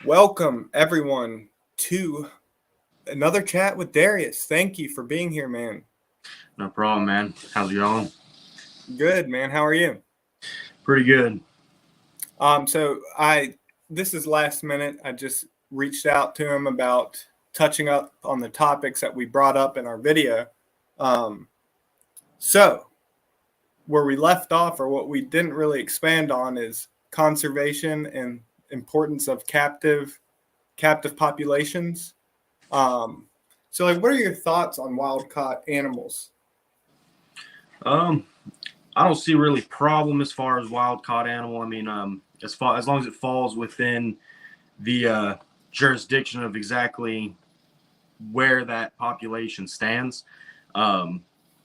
Welcome, everyone, to another chat with Darius. Thank you for being here, man. No problem, man. How's it going? Good, man. How are you? Pretty good. So this is last minute. I just reached out to him about touching up on the topics that we brought up in our video. Um, so where we left off, or what we didn't really expand on, is conservation and importance of captive populations. Um, what are your thoughts on wild caught animals? Um, I don't see really problem as far as wild caught animal. As long as it falls within the jurisdiction of exactly where that population stands. Um,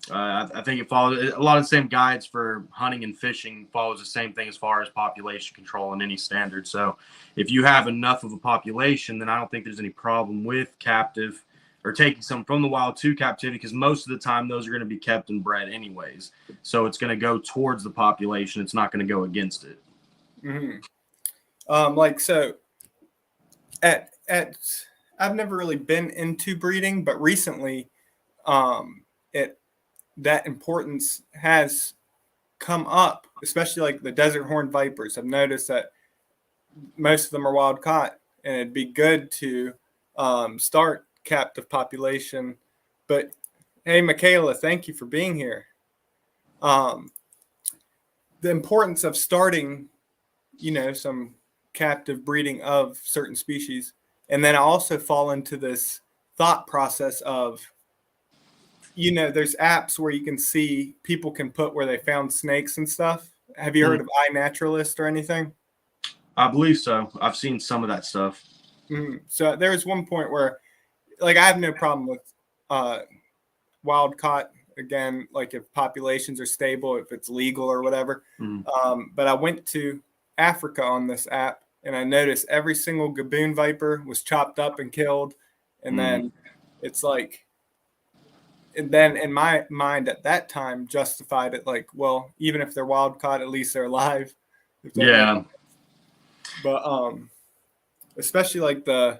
I think it follows a lot of the same guides for hunting and fishing follows the same thing as far as population control and any standard. So if you have enough of a population, then I don't think there's any problem with captive or taking some from the wild to captivity, because most of the time those are going to be kept and bred anyways. So it's going to go towards the population. It's not going to go against it. Mm-hmm. So at I've never really been into breeding, but recently, it that importance has come up, especially like the desert horned vipers. I've noticed that most of them are wild caught, and it'd be good to start captive population. But hey, Michaela, thank you for being here. The importance of starting, some captive breeding of certain species. And then I also fall into this thought process of, there's apps where you can see people can put where they found snakes and stuff. Have you heard of iNaturalist or anything? I believe so. I've seen some of that stuff. So there was one point where, I have no problem with wild caught, again, like if populations are stable, if it's legal or whatever. But I went to Africa on this app, and I noticed every single gaboon viper was chopped up and killed. And then it's like, and then in my mind at that time justified it like, well, even if they're wild caught, at least they're alive. Yeah. But especially like the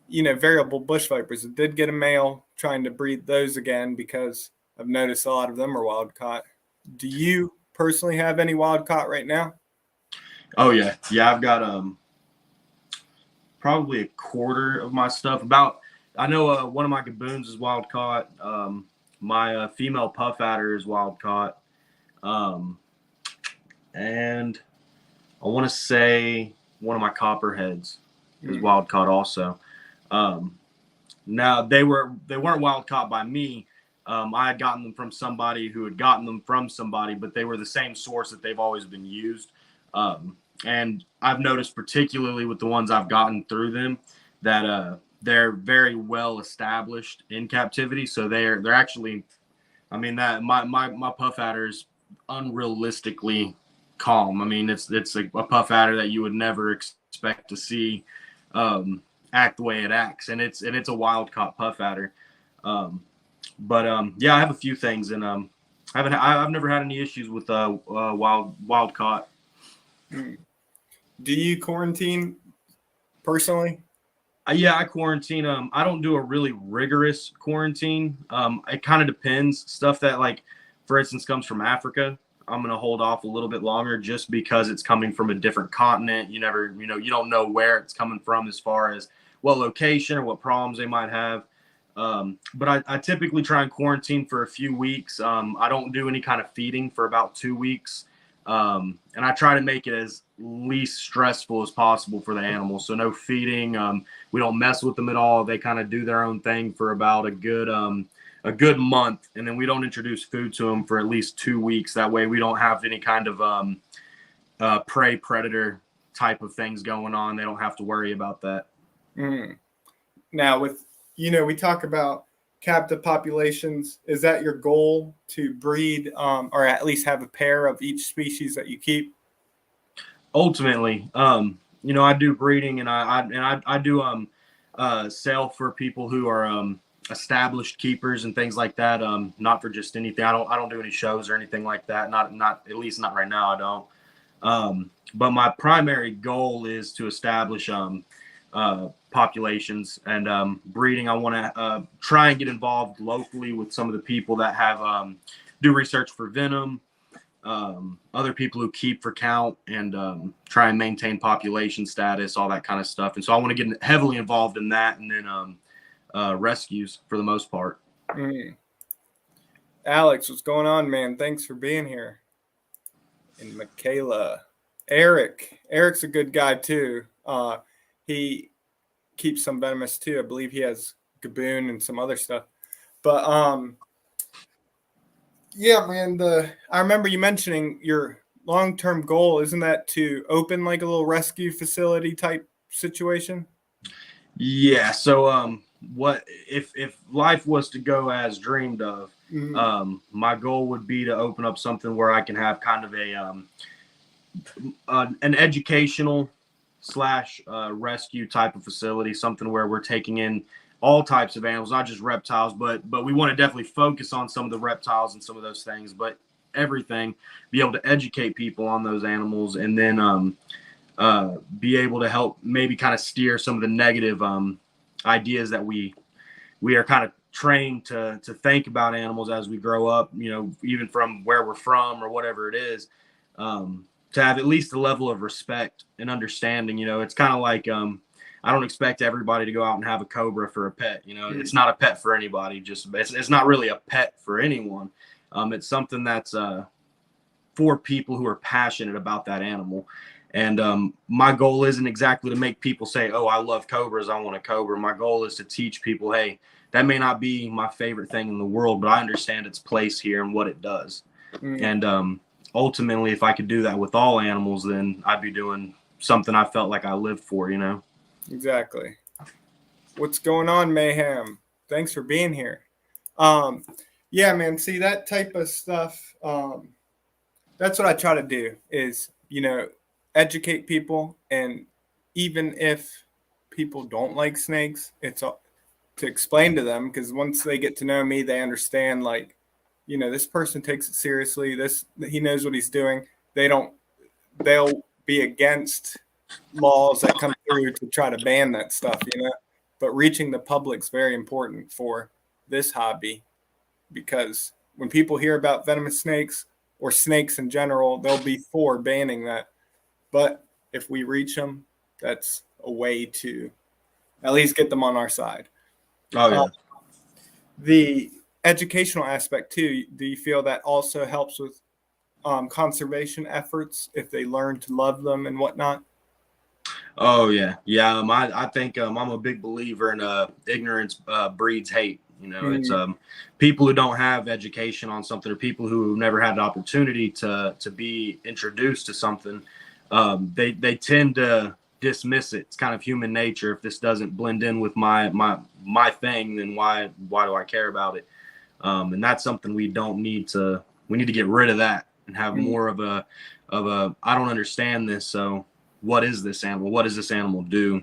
variable bush vipers, it did get a male, trying to breed those again because I've noticed a lot of them are wild caught. Do you personally have any wild caught right now? Oh yeah. I've got probably a quarter of my stuff. I know one of my gaboons is wild caught. My female puff adder is wild caught. And I want to say one of my copperheads is wild caught also. Now they weren't wild caught by me. I had gotten them from somebody who had gotten them from somebody, but they were the same source that they've always been used. And I've noticed, particularly with the ones I've gotten through them, that they're very well established in captivity. So they're actually, that my puff adder is unrealistically calm. It's a puff adder that you would never expect to see act the way it acts, and it's a wild caught puff adder. But I have a few things, and I've never had any issues with wild caught. Do you quarantine personally? Yeah, I quarantine. I don't do a really rigorous quarantine. It kind of depends. Stuff that, like, for instance, comes from Africa, I'm going to hold off a little bit longer just because it's coming from a different continent. You don't know where it's coming from as far as what location or what problems they might have. But I typically try and quarantine for a few weeks. I don't do any kind of feeding for about 2 weeks. And I try to make it as least stressful as possible for the animals. So no feeding. We don't mess with them at all. They kind of do their own thing for about a good month, and then we don't introduce food to them for at least 2 weeks. That way we don't have any kind of prey predator type of things going on. They don't have to worry about that. Now we talk about captive populations. Is that your goal, to breed or at least have a pair of each species that you keep? Ultimately, I do breeding, and I do sell for people who are established keepers and things like that. Not for just anything. I don't do any shows or anything like that. Not at least not right now. I But my primary goal is to establish populations and breeding. I want to try and get involved locally with some of the people that have do research for venom, other people who keep for count, and try and maintain population status, all that kind of stuff. And so I want to get heavily involved in that, and then rescues for the most part. Alex, what's going on, man? Thanks for being here. And Michaela. Eric's a good guy too. He keeps some venomous too. I believe he has gaboon and some other stuff. But yeah, man, I remember you mentioning your long-term goal. Isn't that to open like a little rescue facility type situation? Yeah. So what if life was to go as dreamed of? My goal would be to open up something where I can have kind of an educational / rescue type of facility, something where we're taking in all types of animals, not just reptiles, but we want to definitely focus on some of the reptiles and some of those things, but everything, be able to educate people on those animals, and then be able to help maybe kind of steer some of the negative ideas that we are kind of trained to think about animals as we grow up, even from where we're from or whatever it is, to have at least a level of respect and understanding. It's kind of like I don't expect everybody to go out and have a cobra for a pet. It's not a pet for anybody. It's not really a pet for anyone. It's something that's for people who are passionate about that animal. And my goal isn't exactly to make people say, oh, I love cobras, I want a cobra. My goal is to teach people, hey, that may not be my favorite thing in the world, but I understand its place here and what it does. And ultimately, if I could do that with all animals, then I'd be doing something I felt like I lived for, Exactly. What's going on, Mayhem? Thanks for being here. Yeah, man, see, that type of stuff, that's what I try to do is, educate people. And even if people don't like snakes, it's to explain to them, because once they get to know me, they understand, like, this person takes it seriously. He knows what he's doing. They'll be against laws that come through to try to ban that stuff, but reaching the public's very important for this hobby, because when people hear about venomous snakes or snakes in general, they'll be for banning that. But if we reach them, that's a way to at least get them on our side. Oh, yeah. The educational aspect too, do you feel that also helps with conservation efforts if they learn to love them and whatnot? Oh, yeah. I think I'm a big believer in ignorance breeds hate. It's people who don't have education on something, or people who have never had an opportunity to be introduced to something. They tend to dismiss it. It's kind of human nature. If this doesn't blend in with my thing, then why do I care about it? And that's something we need to get rid of that and have more of a I don't understand this. So what is this animal? What does this animal do?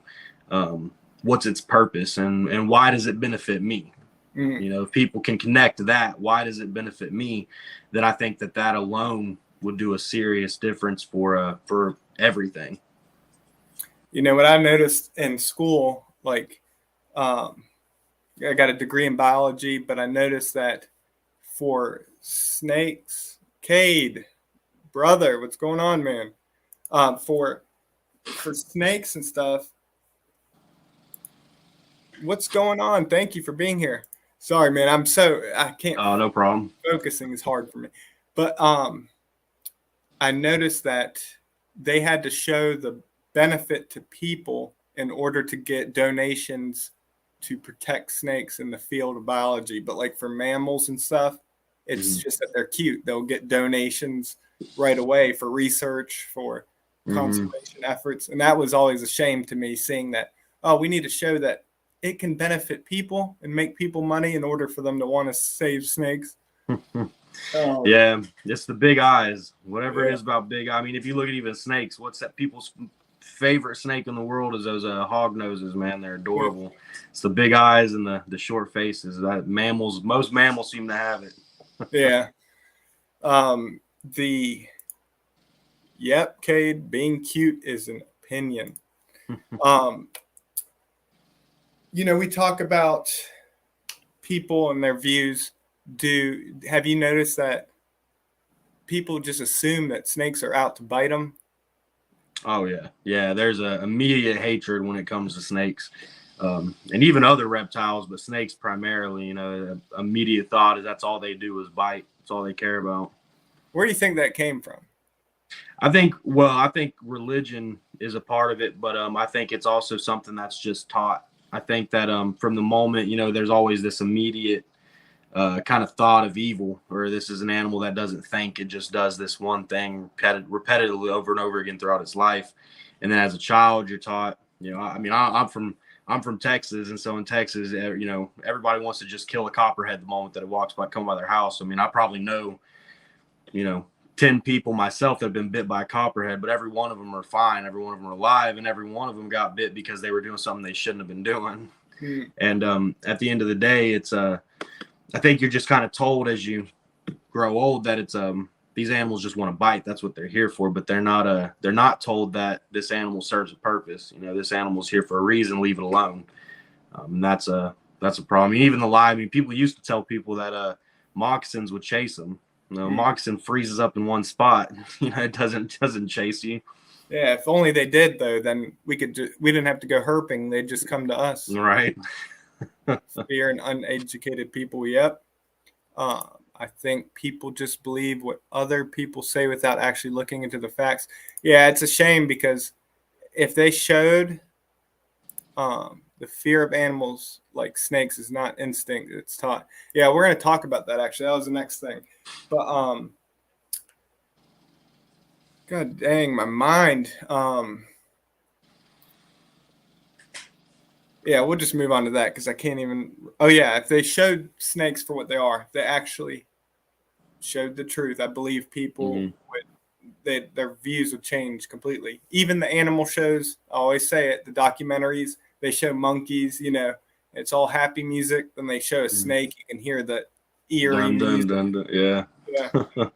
What's its purpose, and why does it benefit me? If people can connect to that, why does it benefit me? Then I think that alone would do a serious difference for everything. What I noticed in school, like, I got a degree in biology, but I noticed that for snakes, Cade, brother, what's going on, man? For snakes and stuff, what's going on? Thank you for being here. Sorry, man, I can't. Oh, no problem. Focusing is hard for me. But I noticed that they had to show the benefit to people in order to get donations to protect snakes in the field of biology. But like for mammals and stuff, it's just that they're cute. They'll get donations right away for research, for conservation efforts. And that was always a shame to me, seeing that, we need to show that it can benefit people and make people money in order for them to want to save snakes. Yeah, it's the big eyes. Whatever it is about big eye. I mean, if you look at even snakes, what's that people's favorite snake in the world is those hog noses, man. They're adorable. It's the big eyes and the short faces. That most mammals seem to have it. Yeah. Yep, Cade, being cute is an opinion. We talk about people and their views. Have you noticed that people just assume that snakes are out to bite them? Oh yeah, yeah. There's a immediate hatred when it comes to snakes, and even other reptiles, but snakes primarily. The immediate thought is that's all they do is bite. That's all they care about. Where do you think that came from? I think religion is a part of it, but I think it's also something that's just taught. I think that from the moment, there's always this immediate kind of thought of evil, or this is an animal that doesn't think, it just does this one thing repetitively over and over again throughout its life. And then as a child, you're taught, I'm from Texas, and so in Texas, everybody wants to just kill a copperhead the moment that it come by their house. I mean, I probably know, 10 people myself that have been bit by a copperhead, but every one of them are fine. Every one of them are alive, and every one of them got bit because they were doing something they shouldn't have been doing. And at the end of the day, it's I think you're just kind of told as you grow old that it's these animals just want to bite. That's what they're here for, but they're not told that this animal serves a purpose. This animal's here for a reason. Leave it alone. And that's a problem. Even people used to tell people that moccasins would chase them. Moccasin freezes up in one spot. It doesn't chase you. Yeah, if only they did, though, then we didn't have to go herping. They'd just come to us. Right. Fear and uneducated people. Yep. I think people just believe what other people say without actually looking into the facts. Yeah, it's a shame, because if they showed the fear of animals like snakes is not instinct, it's taught. Yeah, we're going to talk about that, actually. That was the next thing. But God dang, my mind. Yeah, we'll just move on to that, because I can't even. Oh yeah, if they showed snakes for what they are, if they actually showed the truth, I believe people their views would change completely. Even the animal shows, I always say it, the documentaries, they show monkeys, it's all happy music. Then they show a snake, you can hear the eerie music. Yeah.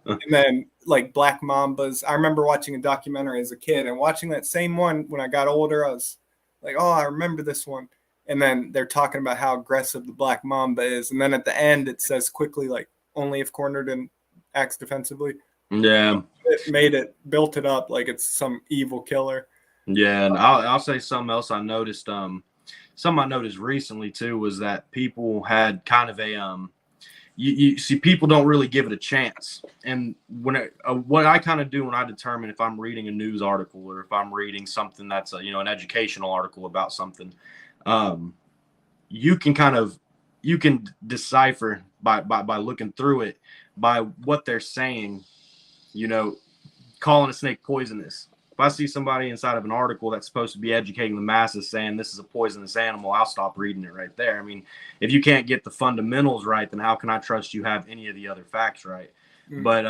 And then like black mambas. I remember watching a documentary as a kid, and watching that same one when I got older, I was like, oh, I remember this one. And then they're talking about how aggressive the black mamba is. And then at the end, it says quickly, like, only if cornered and acts defensively. Yeah. It built it up like it's some evil killer. Yeah. And I'll say something else I noticed. Something I noticed recently too was that people had kind of a, you see, people don't really give it a chance. And what I kind of do when I determine if I'm reading a news article, or if I'm reading something that's an educational article about something, you can decipher by looking through it, by what they're saying, calling a snake poisonous. If I see somebody inside of an article that's supposed to be educating the masses saying this is a poisonous animal, I'll stop reading it right there. I mean, if you can't get the fundamentals right, then how can I trust you have any of the other facts right? But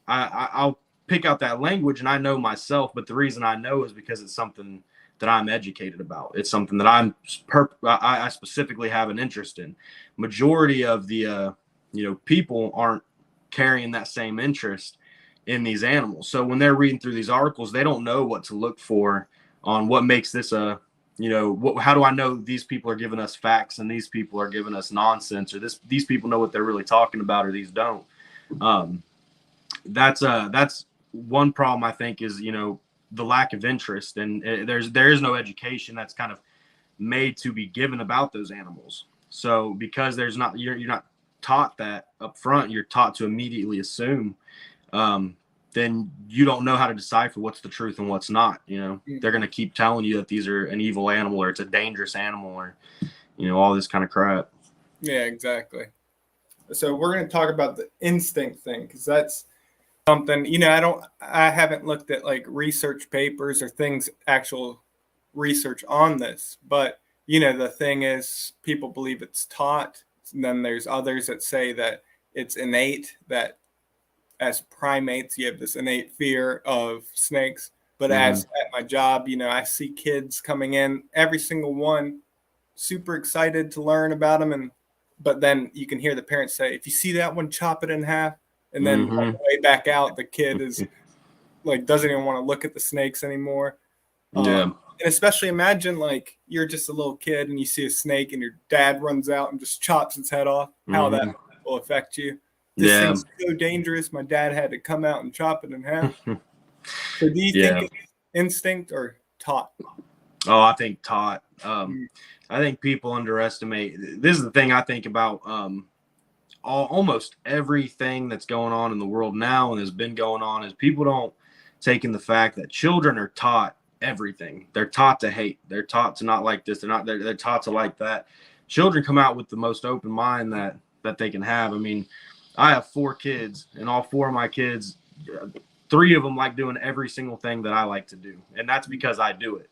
I'll pick out that language, and I know myself, but the reason I know is because it's something that I'm educated about. It's something that I specifically have an interest in. Majority of the people aren't carrying that same interest in these animals. So when they're reading through these articles, they don't know what to look for on what makes this how do I know these people are giving us facts and these people are giving us nonsense, or these people know what they're really talking about, or these don't. That's one problem I think is, the lack of interest, and there is no education that's kind of made to be given about those animals. So because you're not taught that up front, you're taught to immediately assume, then you don't know how to decipher what's the truth and what's not. They're going to keep telling you that these are an evil animal, or it's a dangerous animal, or all this kind of crap. Yeah, exactly. So we're going to talk about the instinct thing, because that's something, I haven't looked at like research papers or things, actual research on this, but the thing is, people believe it's taught. And then there's others that say that it's innate, that as primates, you have this innate fear of snakes. But as at my job, I see kids coming in, every single one super excited to learn about them. But then you can hear the parents say, if you see that one, chop it in half. And then on the way back out, the kid is like doesn't even want to look at the snakes anymore. Yeah. And especially imagine like you're just a little kid and you see a snake and your dad runs out and just chops its head off. How that will affect you. This thing's so dangerous. My dad had to come out and chop it in half. So do you think it's instinct or taught? Oh, I think taught. I think people underestimate. This is the thing I think about almost everything that's going on in the world now and has been going on is people don't take in the fact that children are taught everything. They're taught to hate. They're taught to not like this. They're taught to like that. Children come out with the most open mind that they can have. I mean, I have 4 kids, and all 4 of my kids, 3 of them like doing every single thing that I like to do, and that's because I do it.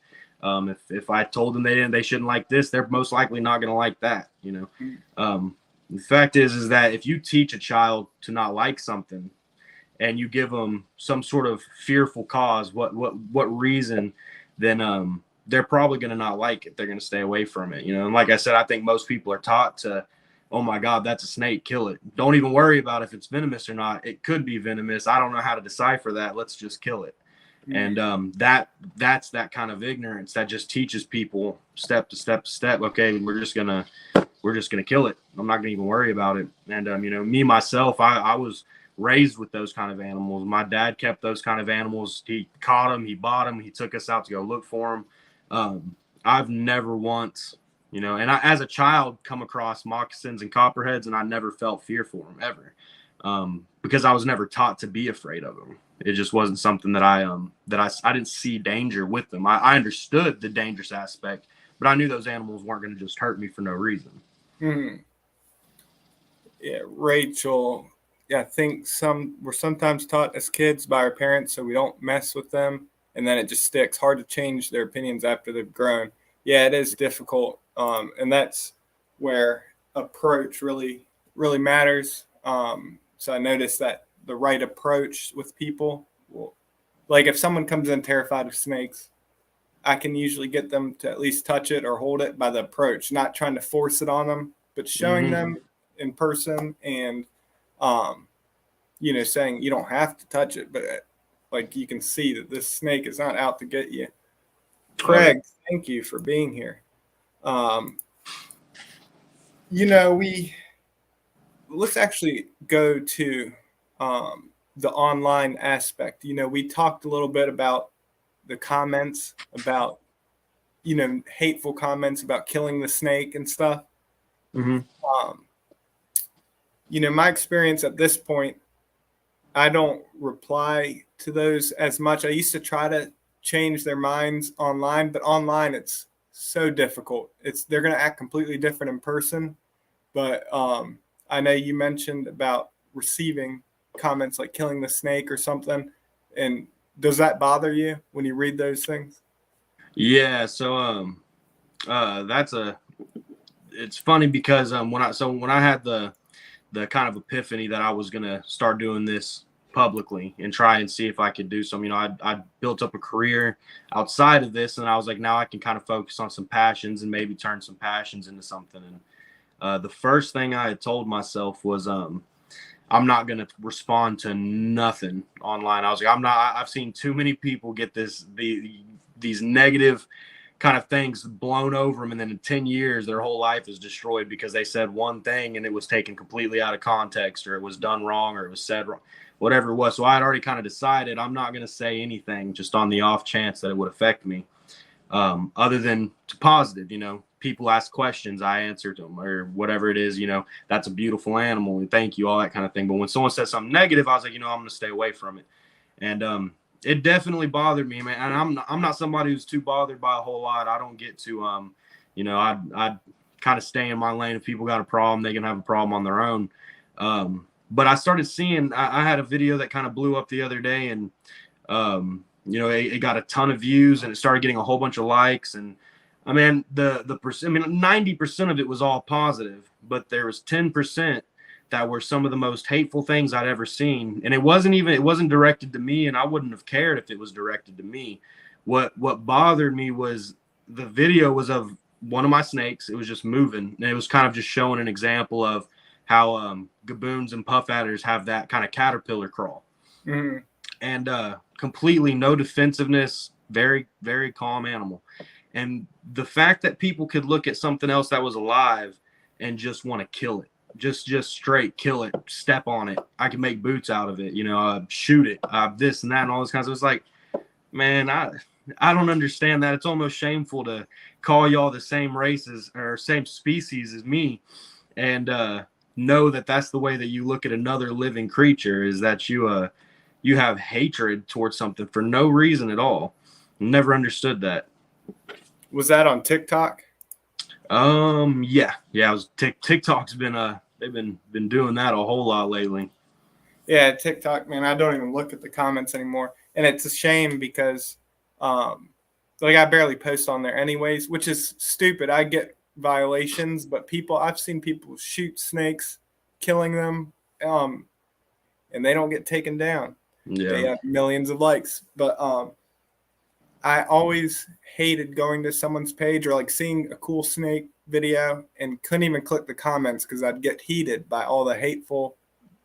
If I told them they shouldn't like this, they're most likely not going to like that. You know, the fact is that if you teach a child to not like something, and you give them some sort of fearful cause, what reason, then they're probably going to not like it. They're going to stay away from it. You know, and like I said, I think most people are taught to, oh my God, that's a snake, kill it. Don't even worry about if it's venomous or not. It could be venomous. I don't know how to decipher that. Let's just kill it. And that's that kind of ignorance that just teaches people step to step. Okay, we're just gonna kill it. I'm not gonna even worry about it. And you know, me myself, I was raised with those kind of animals. My dad kept those kind of animals. He caught them, he bought them, he took us out to go look for them. I've never once, you know, and I, as a child, come across moccasins and copperheads, and I never felt fear for them ever, because I was never taught to be afraid of them. It just wasn't something that I didn't see danger with them. I understood the dangerous aspect, but I knew those animals weren't going to just hurt me for no reason. Yeah, Rachel. Yeah, I think we're sometimes taught as kids by our parents, so we don't mess with them, and then it just sticks. Hard to change their opinions after they've grown. Yeah, it is difficult, and that's where approach really matters. So I noticed that the right approach with people, like if someone comes in terrified of snakes, I can usually get them to at least touch it or hold it by the approach, not trying to force it on them, but showing them in person and, you know, saying you don't have to touch it, but like you can see that this snake is not out to get you. Craig, thank you for being here. You know, let's actually go to the online aspect. You know, we talked a little bit about the comments, about, you know, hateful comments about killing the snake and stuff. You know, my experience at this point, I don't reply to those as much. I used to try to change their minds online, but online it's so difficult. They're going to act completely different in person. But I know you mentioned about receiving comments like killing the snake or something. And does that bother you when you read those things? Yeah. So it's funny because when I had the kind of epiphany that I was gonna start doing this publicly and try and see if I could do some, you know, I built up a career outside of this, and I was like, now I can kind of focus on some passions and maybe turn some passions into something. And the first thing I had told myself was, I'm not going to respond to nothing online. I was like, I've seen too many people get these negative kind of things blown over them, and then in 10 years their whole life is destroyed because they said one thing and it was taken completely out of context, or it was done wrong, or it was said wrong, whatever it was. So I had already kind of decided I'm not going to say anything just on the off chance that it would affect me, other than to positive. You know, people ask questions, I answer to them, or whatever it is. You know, that's a beautiful animal and thank you, all that kind of thing. But when someone says something negative, I was like, you know, I'm going to stay away from it. And it definitely bothered me, man. And I'm not somebody who's too bothered by a whole lot. I don't get to, you know, I kind of stay in my lane. If people got a problem, they can have a problem on their own. But I started seeing, I had a video that kind of blew up the other day, and, you know, it got a ton of views, and it started getting a whole bunch of likes. And I mean, 90% of it was all positive, but there was 10% that were some of the most hateful things I'd ever seen. And it wasn't directed to me, and I wouldn't have cared if it was directed to me. What bothered me was the video was of one of my snakes. It was just moving, and it was kind of just showing an example of how gaboons and puff adders have that kind of caterpillar crawl. and completely no defensiveness, very, very calm animal. And the fact that people could look at something else that was alive and just want to kill it, just straight kill it, step on it. I can make boots out of it, shoot it, this and that and all this kinds of. It's like, man, I don't understand that. It's almost shameful to call y'all the same races or same species as me, and know that that's the way that you look at another living creature, is that you have hatred towards something for no reason at all. Never understood that. Was that on TikTok? Yeah. It was TikTok's been they've been doing that a whole lot lately. Yeah, TikTok, man, I don't even look at the comments anymore, and it's a shame because, like, I barely post on there anyways, which is stupid. I get violations, but I've seen people shoot snakes, killing them, and they don't get taken down. Yeah. They have millions of likes, but I always hated going to someone's page or like seeing a cool snake video and couldn't even click the comments because I'd get heated by all the hateful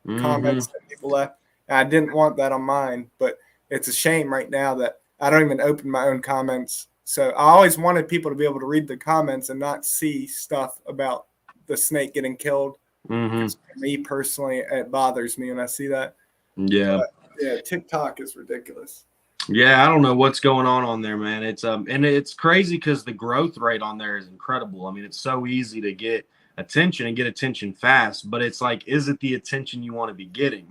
comments that people left. And I didn't want that on mine, but it's a shame right now that I don't even open my own comments. So I always wanted people to be able to read the comments and not see stuff about the snake getting killed. For me personally, it bothers me when I see that. Yeah. But, yeah, TikTok is ridiculous. Yeah, I don't know what's going on there, man. It's and it's crazy because the growth rate on there is incredible. I mean, it's so easy to get attention and get attention fast, but it's like, is it the attention you want to be getting?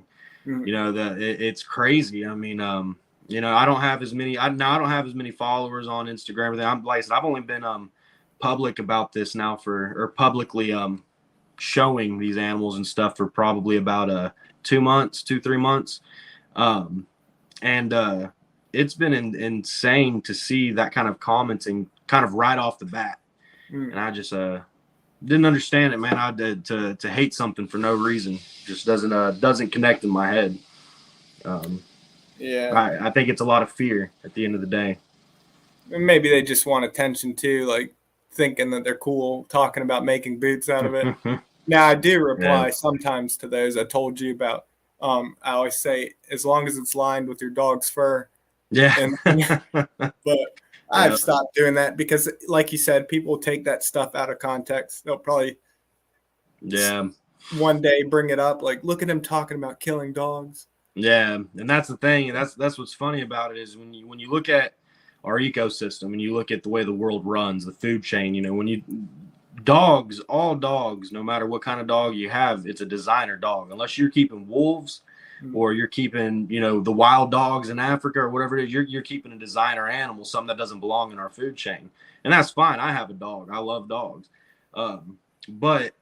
It's crazy. I mean, I don't have as many. I don't have as many followers on Instagram. I've only been public about this now publicly showing these animals and stuff for probably about 2 months, 3 months, and it's been insane to see that kind of commenting kind of right off the bat. And I just didn't understand it, man. I did to hate something for no reason. Just doesn't connect in my head. Yeah. I think it's a lot of fear at the end of the day. And maybe they just want attention too, like thinking that they're cool, talking about making boots out of it. Now, I do reply sometimes to those I told you about. I always say, as long as it's lined with your dog's fur. Yeah. But I've stopped doing that because, like you said, people take that stuff out of context. They'll probably one day bring it up, like, look at him talking about killing dogs. Yeah, and that's the thing. That's what's funny about it is when you look at our ecosystem and you look at the way the world runs, the food chain. All dogs, no matter what kind of dog you have, it's a designer dog. Unless you're keeping wolves or you're keeping, the wild dogs in Africa or whatever it is, you're keeping a designer animal, something that doesn't belong in our food chain. And that's fine. I have a dog. I love dogs. But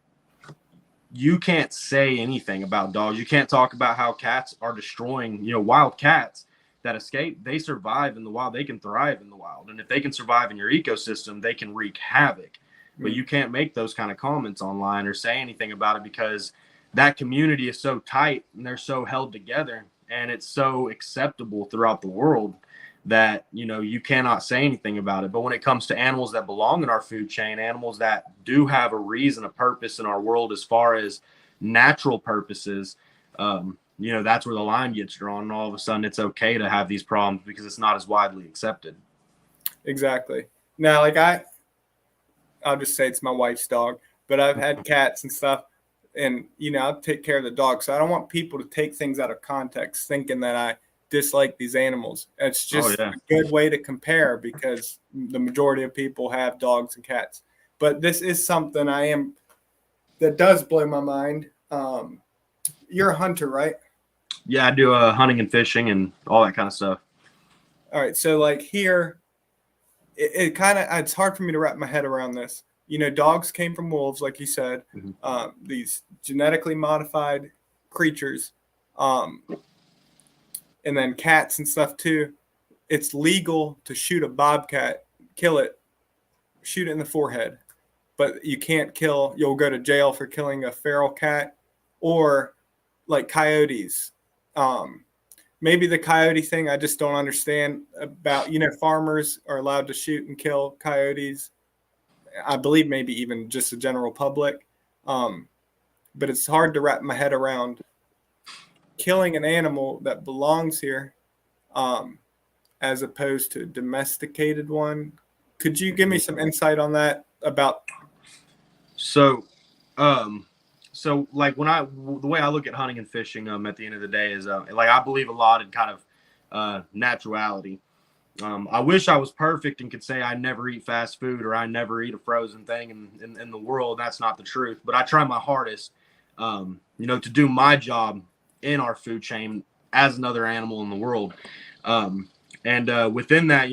you can't say anything about dogs. You can't talk about how cats are destroying, wild cats that escape. They survive in the wild. They can thrive in the wild. And if they can survive in your ecosystem, they can wreak havoc. But you can't make those kind of comments online or say anything about it because that community is so tight and they're so held together and it's so acceptable throughout the world that, you cannot say anything about it. But when it comes to animals that belong in our food chain, animals that do have a reason, a purpose in our world as far as natural purposes, that's where the line gets drawn. And all of a sudden it's okay to have these problems because it's not as widely accepted. Exactly. Now, like I'll just say it's my wife's dog, but I've had cats and stuff, and I'll take care of the dog. So I don't want people to take things out of context thinking that I dislike these animals. It's just a good way to compare because the majority of people have dogs and cats. But this is something that does blow my mind. You're a hunter, right? Yeah, I do hunting and fishing and all that kind of stuff. All right. So like here, it's hard for me to wrap my head around this. Dogs came from wolves, like you said, these genetically modified creatures, and then cats and stuff too. It's legal to shoot a bobcat, kill it, shoot it in the forehead, but you can't you'll go to jail for killing a feral cat or like coyotes. Maybe the coyote thing I just don't understand about, farmers are allowed to shoot and kill coyotes. I believe maybe even just the general public. But it's hard to wrap my head around killing an animal that belongs here as opposed to a domesticated one. Could you give me some insight on that about? So, like the way I look at hunting and fishing, at the end of the day is, like, I believe a lot in kind of naturality. I wish I was perfect and could say I never eat fast food or I never eat a frozen thing in the world. That's not the truth, but I try my hardest, to do my job in our food chain as another animal in the world. And within that,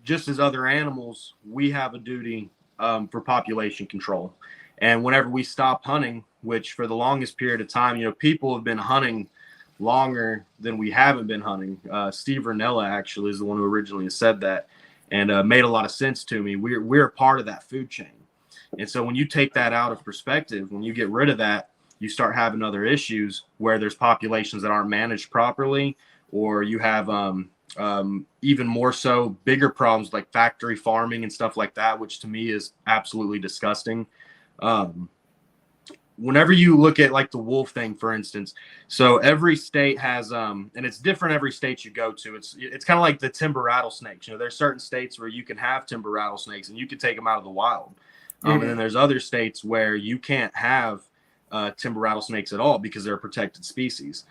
just as other animals, we have a duty for population control. And whenever we stop hunting, which for the longest period of time, people have been hunting longer than we haven't been hunting. Steve Ranella actually is the one who originally said that, and made a lot of sense to me. We're a part of that food chain. And so when you take that out of perspective, when you get rid of that, you start having other issues where there's populations that aren't managed properly, or you have even more so bigger problems like factory farming and stuff like that, which to me is absolutely disgusting. Whenever you look at like the wolf thing, for instance, so every state has, and it's different every state you go to. It's kind of like the timber rattlesnakes. There's certain states where you can have timber rattlesnakes and you can take them out of the wild. And then there's other states where you can't have timber rattlesnakes at all because they're a protected species.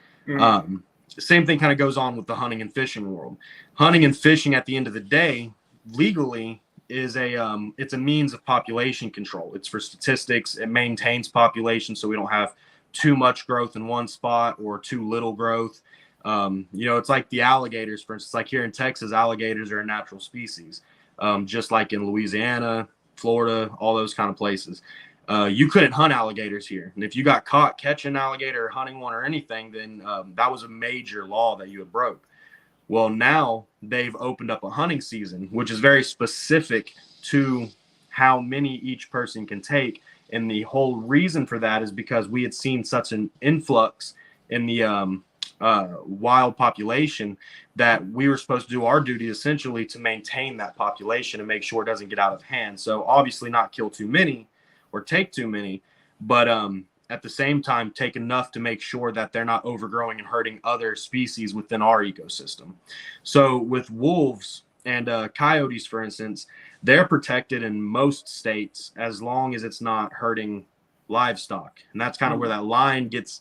Same thing kind of goes on with the hunting and fishing world. Hunting and fishing at the end of the day, legally, is it's a means of population control. It's for statistics. It maintains population so we don't have too much growth in one spot or too little growth. It's like the alligators, for instance. Like here in Texas, alligators are a natural species, just like in Louisiana, Florida, all those kind of places. You couldn't hunt alligators here. And if you got caught catching an alligator or hunting one or anything, then that was a major law that you had broke. Well, now they've opened up a hunting season, which is very specific to how many each person can take. And the whole reason for that is because we had seen such an influx in the wild population that we were supposed to do our duty essentially to maintain that population and make sure it doesn't get out of hand. So obviously not kill too many or take too many, but at the same time, take enough to make sure that they're not overgrowing and hurting other species within our ecosystem. So with wolves and coyotes, for instance, they're protected in most states as long as it's not hurting livestock. And that's kind of where that line gets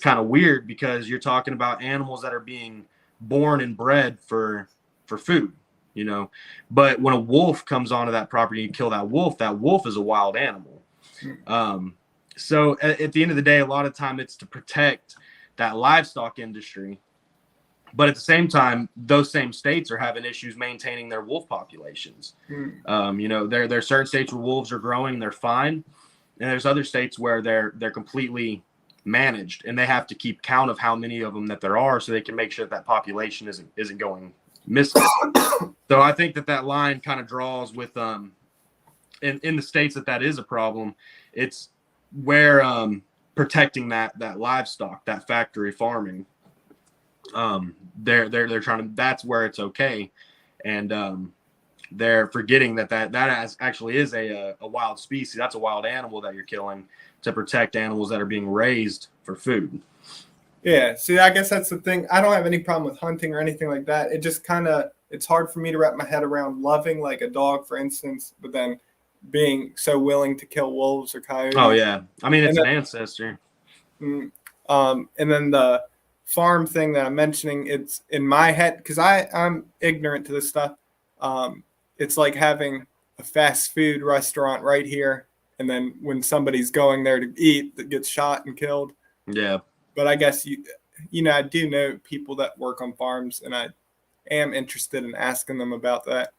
kind of weird, because you're talking about animals that are being born and bred for food, But when a wolf comes onto that property and you kill that wolf is a wild animal. So at the end of the day, a lot of time it's to protect that livestock industry. But at the same time, those same states are having issues maintaining their wolf populations. There are certain states where wolves are growing, they're fine. And there's other states where they're completely managed and they have to keep count of how many of them that there are so they can make sure that population isn't going missing. So I think that line kind of draws with in the states that is a problem. It's where protecting that livestock, that factory farming, they're trying to, that's where it's okay. And they're forgetting that actually is a wild species. That's a wild animal that you're killing to protect animals that are being raised for food. Yeah, see, I guess that's the thing. I don't have any problem with hunting or anything like that. It just it's hard for me to wrap my head around loving like a dog, for instance, but then being so willing to kill wolves or coyotes. Oh yeah, I mean, it's an ancestor. And then the farm thing that I'm mentioning, it's in my head because I'm ignorant to this stuff. It's like having a fast food restaurant right here, and then when somebody's going there to eat, that gets shot and killed. Yeah. But I guess I do know people that work on farms, and I am interested in asking them about that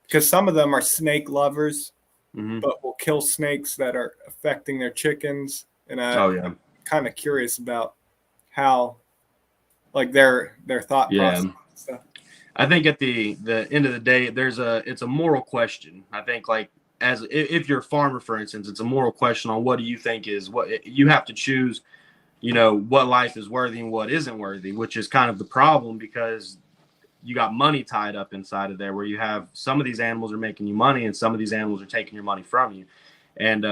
because some of them are snake lovers. But will kill snakes that are affecting their chickens. And I'm kind of curious about how, like their thought process. So. I think at the end of the day, it's a moral question. I think like if you're a farmer, for instance, it's a moral question on what do you think is what you have to choose, what life is worthy and what isn't worthy, which is kind of the problem because you got money tied up inside of there where you have some of these animals are making you money and some of these animals are taking your money from you. And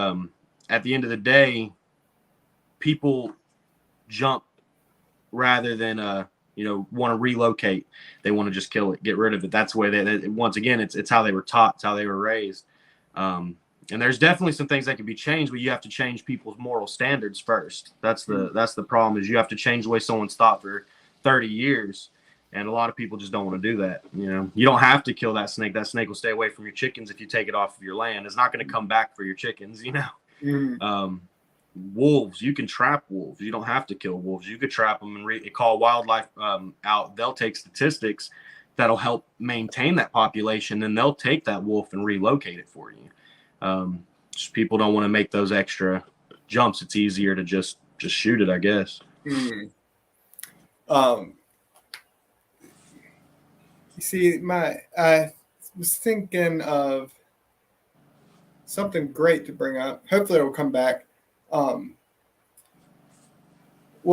at the end of the day, people jump rather than want to relocate. They want to just kill it, get rid of it. That's the way once again, it's how they were taught, it's how they were raised. And there's definitely some things that can be changed, but you have to change people's moral standards first. That's the problem, is you have to change the way someone's thought for 30 years. And a lot of people just don't want to do that. You don't have to kill that snake. That snake will stay away from your chickens if you take it off of your land. It's not going to come back for your chickens, Wolves, you can trap wolves. You don't have to kill wolves. You could trap them and call wildlife out. They'll take statistics that'll help maintain that population. Then they'll take that wolf and relocate it for you. Just people don't want to make those extra jumps. It's easier to just shoot it, I guess. You see, I was thinking of something great to bring up. Hopefully it will come back. Well,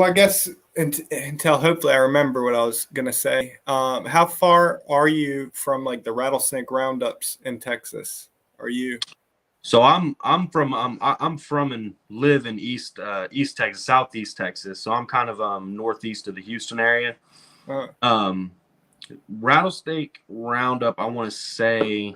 I guess until hopefully I remember what I was going to say. How far are you from like the rattlesnake roundups in Texas? Are you? So I'm from and live in East Texas, Southeast Texas. So I'm kind of northeast of the Houston area. Rattlesnake roundup, I want to say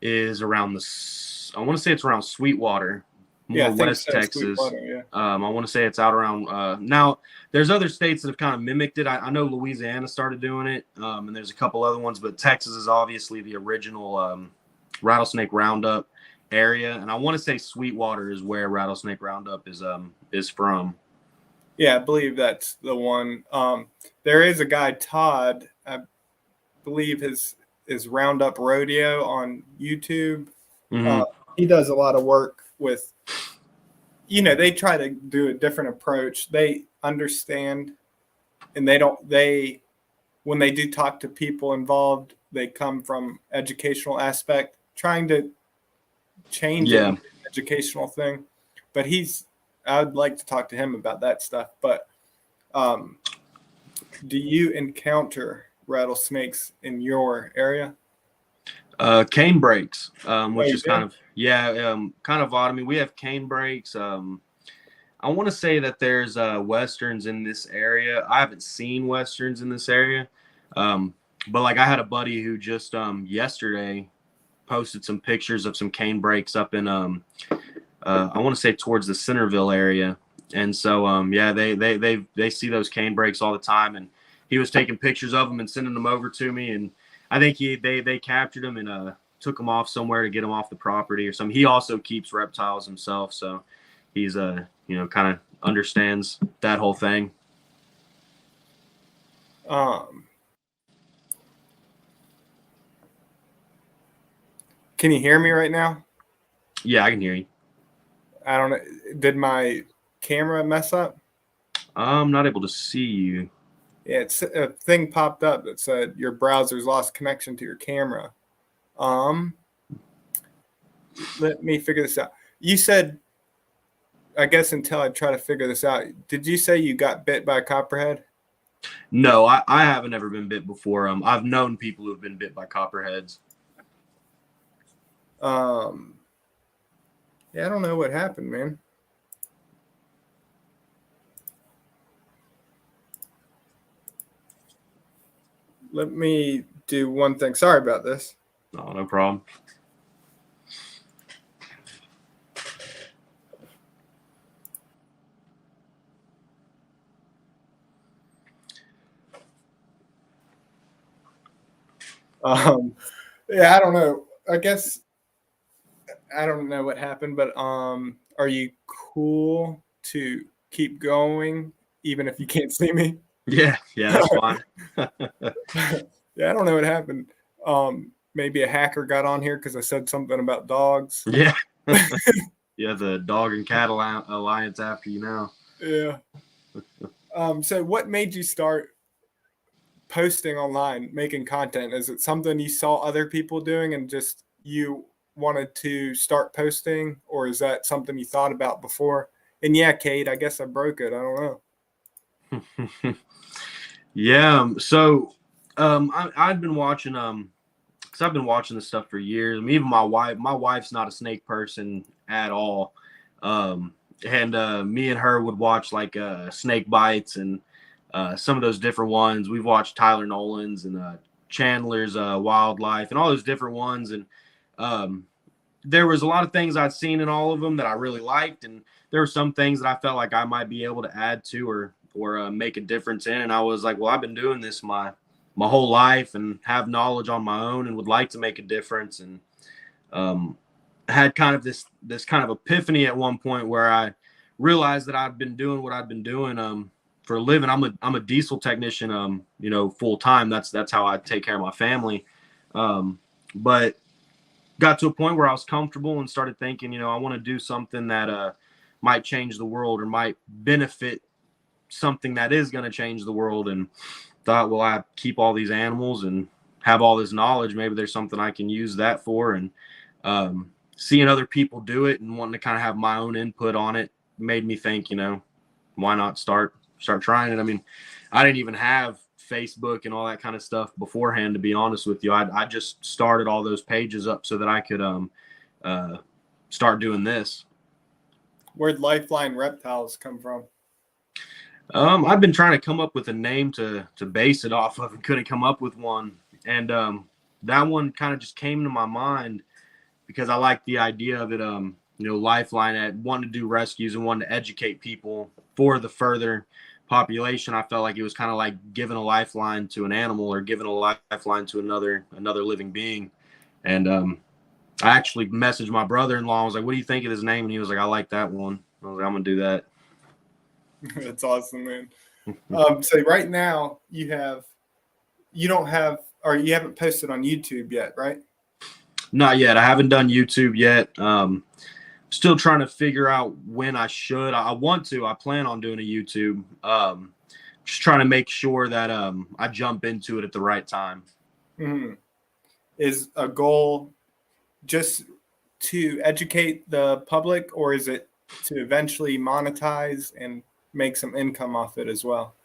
it's around Sweetwater. More West Texas. Yeah. I want to say it's out around now. There's other states that have kind of mimicked it. I know Louisiana started doing it, and there's a couple other ones, but Texas is obviously the original rattlesnake roundup area, and I want to say Sweetwater is where rattlesnake roundup is from. Yeah, I believe that's the one. There is a guy, Todd, I believe his Roundup Rodeo on YouTube. He does a lot of work with, they try to do a different approach. They understand, and when they do talk to people involved, they come from educational aspect, trying to change an educational thing. But I would like to talk to him about that stuff. But do you encounter rattlesnakes in your area? Cane breaks, which is kind of odd. I mean, we have cane breaks. I want to say that there's westerns in this area. I haven't seen westerns in this area, but like I had a buddy who just yesterday posted some pictures of some cane breaks up in I want to say towards the Centerville area. And so they see those cane breaks all the time, and he was taking pictures of them and sending them over to me, and I think they captured him and took him off somewhere to get him off the property or something. He also keeps reptiles himself, so he's kind of understands that whole thing. Can you hear me right now? Yeah, I can hear you. I don't know. Did my camera mess up? I'm not able to see you. Yeah, a thing popped up that said your browser's lost connection to your camera. Let me figure this out. You said, I guess until I try to figure this out, did you say you got bit by a copperhead? No, I haven't ever been bit before. I've known people who have been bit by copperheads. Yeah, I don't know what happened, man. Let me do one thing. Sorry about this. No problem. Yeah, I don't know. I guess I don't know what happened, but are you cool to keep going even if you can't see me? Yeah, that's fine. Yeah, I don't know what happened. Maybe a hacker got on here because I said something about dogs. Yeah. Yeah, the dog and cat alliance after you now. Yeah. So what made you start posting online, making content? Is it something you saw other people doing and just you wanted to start posting, or is that something you thought about before? And yeah, Kate, I guess I broke it. I don't know. Yeah. So I've been watching because I've been watching this stuff for years. I mean, even my wife's not a snake person at all. And me and her would watch like snake bites and some of those different ones. We've watched Tyler Nolan's and Chandler's Wildlife and all those different ones. And there was a lot of things I'd seen in all of them that I really liked. And there were some things that I felt like I might be able to add to or make a difference in. And I was like, well, I've been doing this my whole life and have knowledge on my own and would like to make a difference. And had kind of this kind of epiphany at one point where I realized that I've been doing what I've been doing for a living. I'm a diesel technician, full time. That's how I take care of my family. But got to a point where I was comfortable and started thinking, I want to do something that might change the world or might benefit something that is going to change the world. And thought, well, I keep all these animals and have all this knowledge. Maybe there's something I can use that for. And seeing other people do it and wanting to kind of have my own input on it made me think, why not start trying it? I mean, I didn't even have Facebook and all that kind of stuff beforehand, to be honest with you. I just started all those pages up so that I could start doing this. Where'd Lifeline Reptiles come from? I've been trying to come up with a name to base it off of and couldn't come up with one. And that one kind of just came to my mind because I like the idea of it, Lifeline, at wanting to do rescues and wanting to educate people for the further population. I felt like it was kind of like giving a lifeline to an animal or giving a lifeline to another living being. And I actually messaged my brother-in-law. I was like, what do you think of his name? And he was like, I like that one. I was like, I'm going to do that. That's awesome, man. So right now you haven't posted on YouTube yet, right? Not yet. I haven't done YouTube yet. Still trying to figure out when I should. I plan on doing a YouTube. Just trying to make sure that I jump into it at the right time. Mm-hmm. Is a goal just to educate the public, or is it to eventually monetize and make some income off it as well?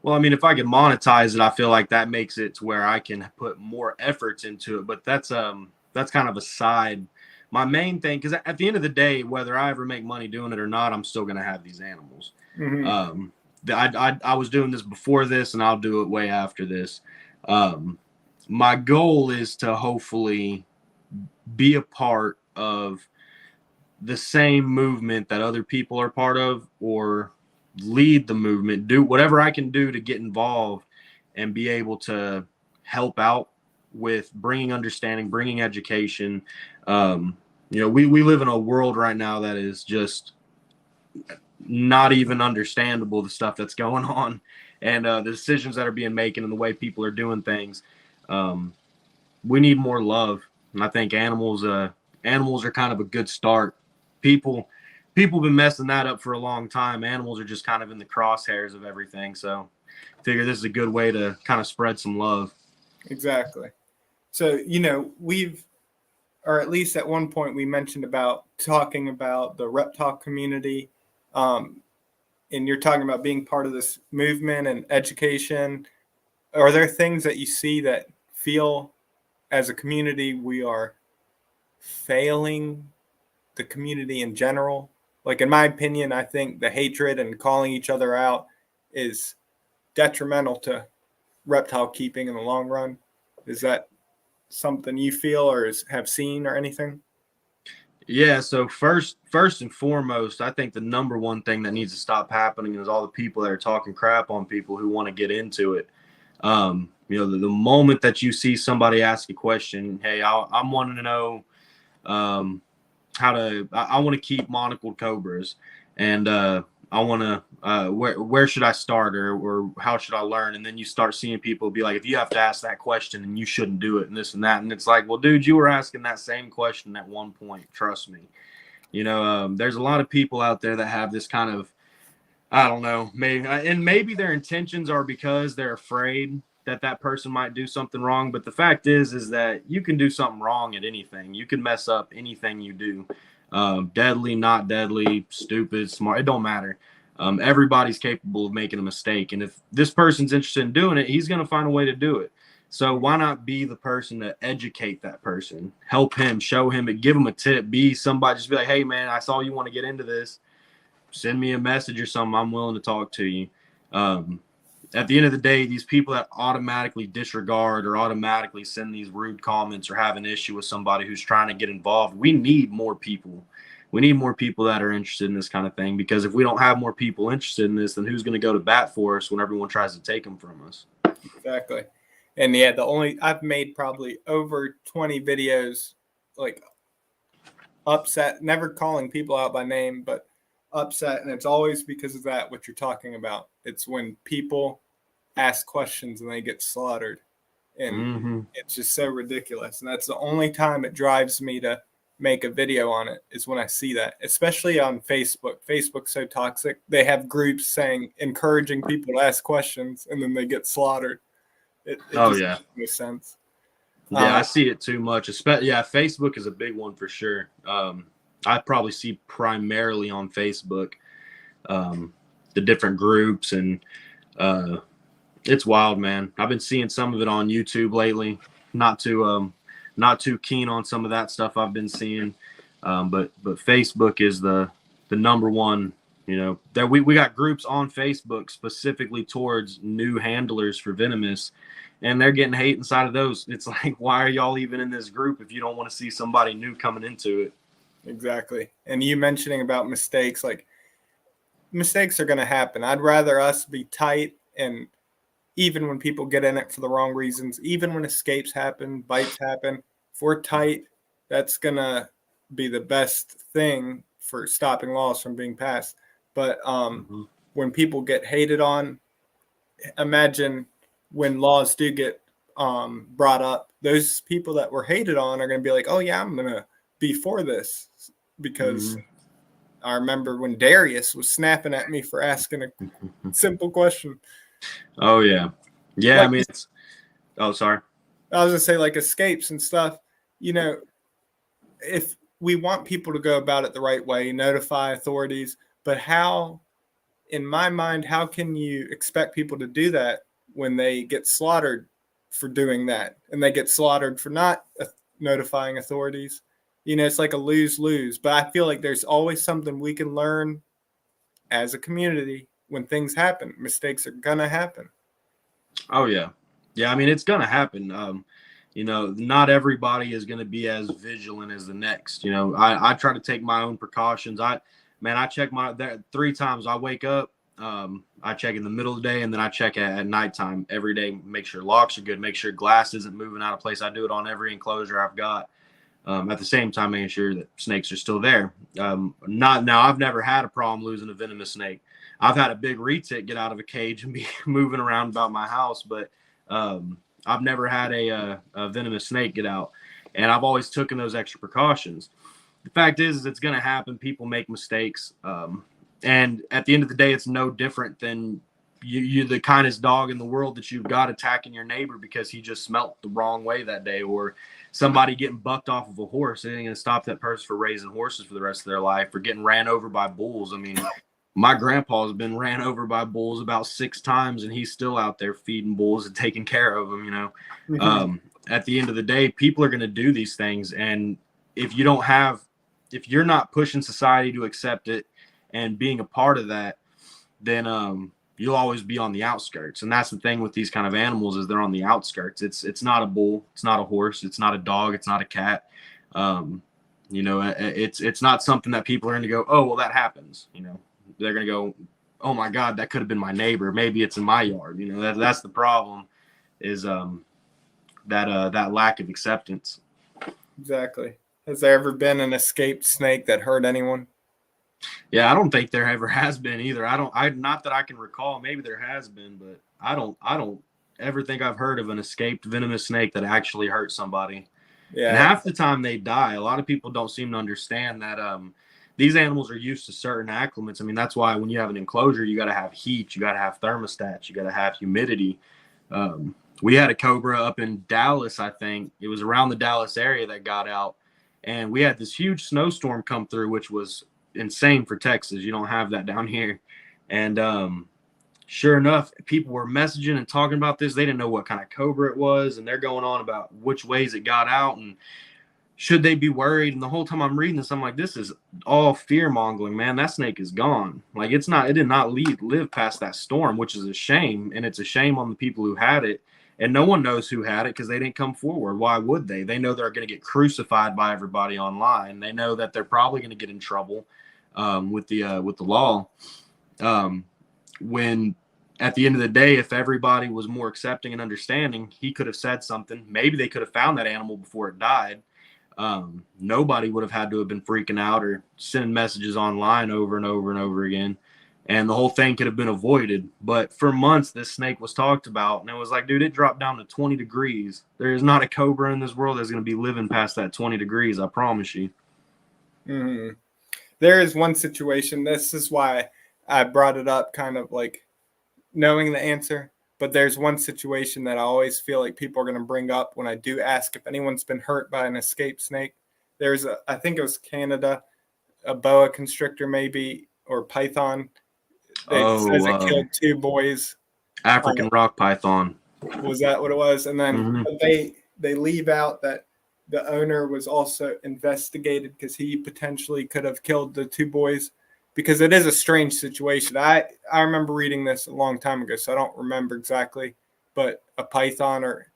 Well, I mean, if I can monetize it, I feel like that makes it to where I can put more efforts into it. But that's kind of a side. My main thing, because at the end of the day, whether I ever make money doing it or not, I'm still going to have these animals. Mm-hmm. I was doing this before this, and I'll do it way after this. My goal is to hopefully be a part of the same movement that other people are part of, or lead the movement, do whatever I can do to get involved and be able to help out with bringing understanding, bringing education. We live in a world right now that is just not even understandable, the stuff that's going on and the decisions that are being made and the way people are doing things. We need more love. And I think animals are kind of a good start. People have been messing that up for a long time. Animals are just kind of in the crosshairs of everything. So I figure this is a good way to kind of spread some love. Exactly. So, or at least at one point we mentioned about talking about the reptile community. And you're talking about being part of this movement and education. Are there things that you see that feel as a community we are failing the community in general? Like, in my opinion, I think the hatred and calling each other out is detrimental to reptile keeping in the long run. Is that something you feel or have seen or anything? Yeah, so first and foremost, I think the number one thing that needs to stop happening is all the people that are talking crap on people who want to get into it. The moment that you see somebody ask a question, hey, I'm wanting to know I want to keep monocled cobras, and I want to where should I start or how should I learn? And then you start seeing people be like, if you have to ask that question and you shouldn't do it and this and that, and it's like, well, dude, you were asking that same question at one point. Trust me. There's a lot of people out there that have this kind of, I don't know, maybe their intentions are because they're afraid that person might do something wrong. But the fact is that you can do something wrong at anything. You can mess up anything you do. Deadly, not deadly, stupid, smart. It don't matter. Everybody's capable of making a mistake. And if this person's interested in doing it, he's going to find a way to do it. So why not be the person to educate that person, help him, show him, and give him a tip, be somebody, just be like, hey man, I saw you want to get into this. Send me a message or something. I'm willing to talk to you. at the end of the day, these people that automatically disregard or automatically send these rude comments or have an issue with somebody who's trying to get involved, we need more people. We need more people that are interested in this kind of thing, because if we don't have more people interested in this, then who's going to go to bat for us when everyone tries to take them from us? Exactly. And yeah, I've made probably over 20 videos, like upset, never calling people out by name, but upset. And it's always because of that, what you're talking about. It's when people ask questions and they get slaughtered. And it's just so ridiculous. And that's the only time it drives me to make a video on it, is when I see that, especially on Facebook. Facebook's so toxic. They have groups encouraging people to ask questions, and then they get slaughtered. It just makes no sense. Yeah, I see it too much. Facebook is a big one for sure. I probably see primarily on Facebook the different groups, and it's wild, man. I've been seeing some of it on YouTube lately. Not too keen on some of that stuff I've been seeing, but Facebook is the number one. You know, that we got groups on Facebook specifically towards new handlers for venomous, and they're getting hate inside of those. It's like, why are y'all even in this group if you don't want to see somebody new coming into it? Exactly. And you mentioning about mistakes, like, mistakes are going to happen. I'd rather us be tight, and even when people get in it for the wrong reasons, even when escapes happen, bites happen, if we're tight, that's going to be the best thing for stopping laws from being passed. But when people get hated on, imagine when laws do get brought up, those people that were hated on are going to be like, oh, yeah, I'm going to be for this. Because I remember when Darius was snapping at me for asking a simple question. Oh, yeah. Yeah, like, I mean, sorry. I was going to say, like, escapes and stuff, you know, if we want people to go about it the right way, notify authorities, but how, in my mind, how can you expect people to do that when they get slaughtered for doing that, and they get slaughtered for not notifying authorities? You know, it's like a lose-lose. But I feel like there's always something we can learn as a community when things happen. Mistakes are going to happen. Oh, yeah. Yeah, I mean, it's going to happen. You know, not everybody is going to be as vigilant as the next. You know, I try to take my own precautions. I check 3 times. I wake up, I check in the middle of the day, and then I check at nighttime every day, make sure locks are good, make sure glass isn't moving out of place. I do it on every enclosure I've got. At the same time, making sure that snakes are still there. I've never had a problem losing a venomous snake. I've had a big retic get out of a cage and be moving around about my house, but I've never had a venomous snake get out, and I've always taken those extra precautions. The fact is it's going to happen. People make mistakes, and at the end of the day, it's no different than you're the kindest dog in the world that you've got attacking your neighbor because he just smelt the wrong way that day, or somebody getting bucked off of a horse. It ain't going to stop that person for raising horses for the rest of their life, or getting ran over by bulls. I mean, my grandpa has been ran over by bulls about 6 times, and he's still out there feeding bulls and taking care of them, you know. At the end of the day, people are going to do these things. And if you're not pushing society to accept it and being a part of that, then you'll always be on the outskirts. And that's the thing with these kind of animals, is they're on the outskirts. It's not a bull, it's not a horse, it's not a dog, it's not a cat. You know, it's not something that people are going to go, oh, well, that happens. You know, they're going to go, oh my God, that could have been my neighbor. Maybe it's in my yard. You know, that's the problem, is that lack of acceptance. Exactly. Has there ever been an escaped snake that hurt anyone? Yeah, I don't think there ever has been either. Not that I can recall. Maybe there has been, but I don't ever think I've heard of an escaped venomous snake that actually hurt somebody. Yeah. And half the time they die. A lot of people don't seem to understand that these animals are used to certain acclimates. I mean, that's why when you have an enclosure, you got to have heat, you got to have thermostats, you got to have humidity. We had a cobra up in Dallas, I think. It was around the Dallas area that got out. And we had this huge snowstorm come through, which was insane for Texas. You don't have that down here. And sure enough, people were messaging and talking about this. They didn't know what kind of cobra it was, and they're going on about which ways it got out. And should they be worried? And the whole time I'm reading this, I'm like, this is all fear mongering, man. That snake is gone. Like it did not live past that storm, which is a shame. And it's a shame on the people who had it. And no one knows who had it because they didn't come forward. Why would they? They know they're going to get crucified by everybody online. They know that they're probably going to get in trouble with the law. When at the end of the day, if everybody was more accepting and understanding, he could have said something. Maybe they could have found that animal before it died. Nobody would have had to have been freaking out or sending messages online over and over and over again. And the whole thing could have been avoided. But for months, this snake was talked about. And it was like, dude, it dropped down to 20 degrees. There is not a cobra in this world that's going to be living past that 20 degrees. I promise you. Mm-hmm. There is one situation. This is why I brought it up, kind of like knowing the answer. But there's one situation that I always feel like people are going to bring up when I do ask if anyone's been hurt by an escaped snake. There's I think it was Canada, a boa constrictor maybe, or python. It says it killed 2 boys. African rock python. Was that what it was? And then they leave out that the owner was also investigated because he potentially could have killed the 2 boys, because it is a strange situation. I remember reading this a long time ago, so I don't remember exactly, but a python or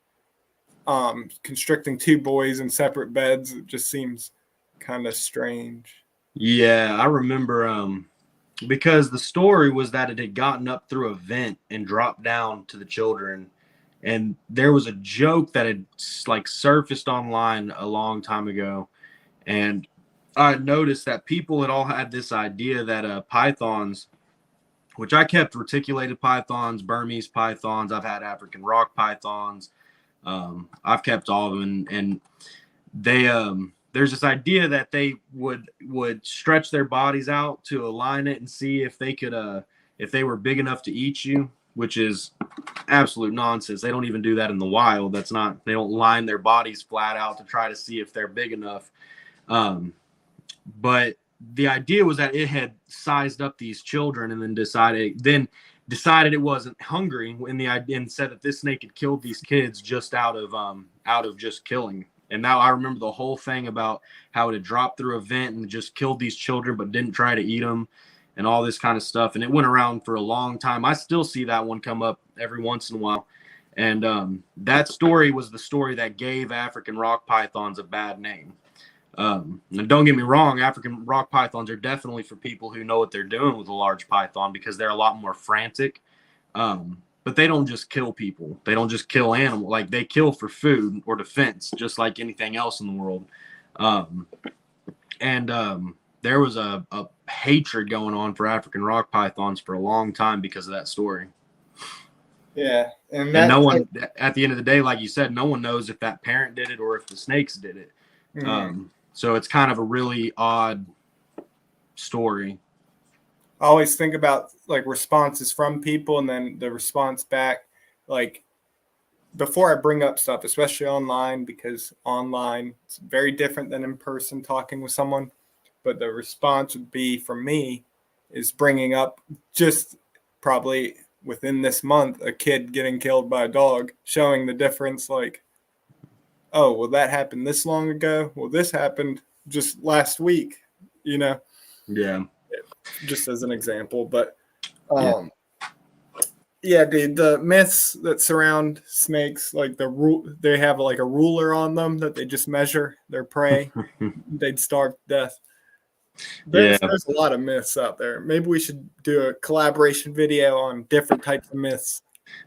constricting 2 boys in separate beds, it just seems kind of strange. Yeah, I remember because the story was that it had gotten up through a vent and dropped down to the children. And there was a joke that had like surfaced online a long time ago. And I noticed that people had all had this idea that pythons, which I kept reticulated pythons, Burmese pythons, I've had African rock pythons, I've kept all of them, and they there's this idea that they would stretch their bodies out to align it and see if they could if they were big enough to eat you, which is absolute nonsense. They don't even do that in the wild. They don't line their bodies flat out to try to see if they're big enough. But the idea was that it had sized up these children and then decided it wasn't hungry and said that this snake had killed these kids just out of just killing. And now I remember the whole thing about how it had dropped through a vent and just killed these children, but didn't try to eat them and all this kind of stuff. And it went around for a long time. I still see that one come up every once in a while. And that story was the story that gave African rock pythons a bad name. And don't get me wrong, African rock pythons are definitely for people who know what they're doing with a large python, because they're a lot more frantic. But they don't just kill people. They don't just kill animals. Like, they kill for food or defense, just like anything else in the world. There was a hatred going on for African rock pythons for a long time because of that story. Yeah. And no one, at the end of the day, like you said, no one knows if that parent did it or if the snakes did it. Mm-hmm. So it's kind of a really odd story. I always think about like responses from people and then the response back. Like, before I bring up stuff, especially online, because online it's very different than in person talking with someone. But the response would be from me is bringing up just probably within this month a kid getting killed by a dog, showing the difference. Like, oh, well, that happened this long ago. Well, this happened just last week, you know? Yeah. Just as an example. But, yeah, dude, the myths that surround snakes, like they have like a ruler on them that they just measure their prey. They'd starve to death. There's a lot of myths out there. Maybe we should do a collaboration video on different types of myths.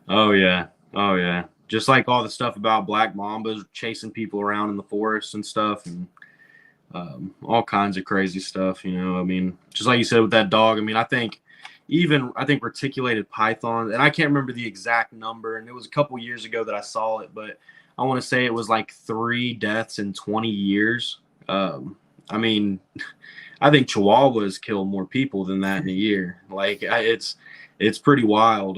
Oh, yeah. Just like all the stuff about black mambas chasing people around in the forest and stuff, and all kinds of crazy stuff, you know. I mean, just like you said with that dog, I mean, I think reticulated pythons, and I can't remember the exact number, and it was a couple years ago that I saw it, but I want to say it was like 3 deaths in 20 years. I mean, I think chihuahuas kill more people than that in a year. Like, it's pretty wild.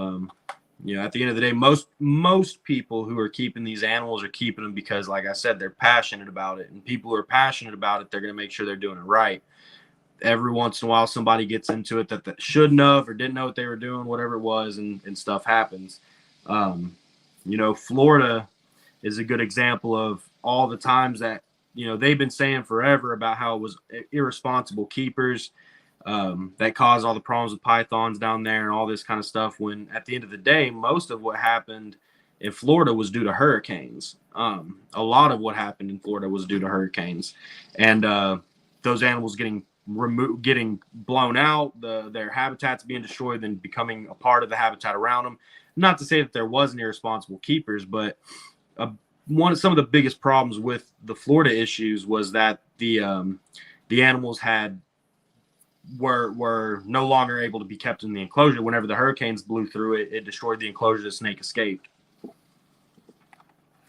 You know, at the end of the day, most people who are keeping these animals are keeping them because, like I said, they're passionate about it. And people who are passionate about it, they're going to make sure they're doing it right. Every once in a while, somebody gets into it that shouldn't have or didn't know what they were doing, whatever it was, and stuff happens. You know, Florida is a good example of all the times that they've been saying forever about how it was irresponsible keepers that caused all the problems with pythons down there and all this kind of stuff, when at the end of the day, most of what happened in Florida was due to hurricanes. A lot of what happened in Florida was due to hurricanes, and those animals getting blown out, their habitats being destroyed, then becoming a part of the habitat around them. Not to say that there wasn't irresponsible keepers, but some of the biggest problems with the Florida issues was that the animals were no longer able to be kept in the enclosure. Whenever the hurricanes blew through it, it destroyed the enclosure. The snake escaped.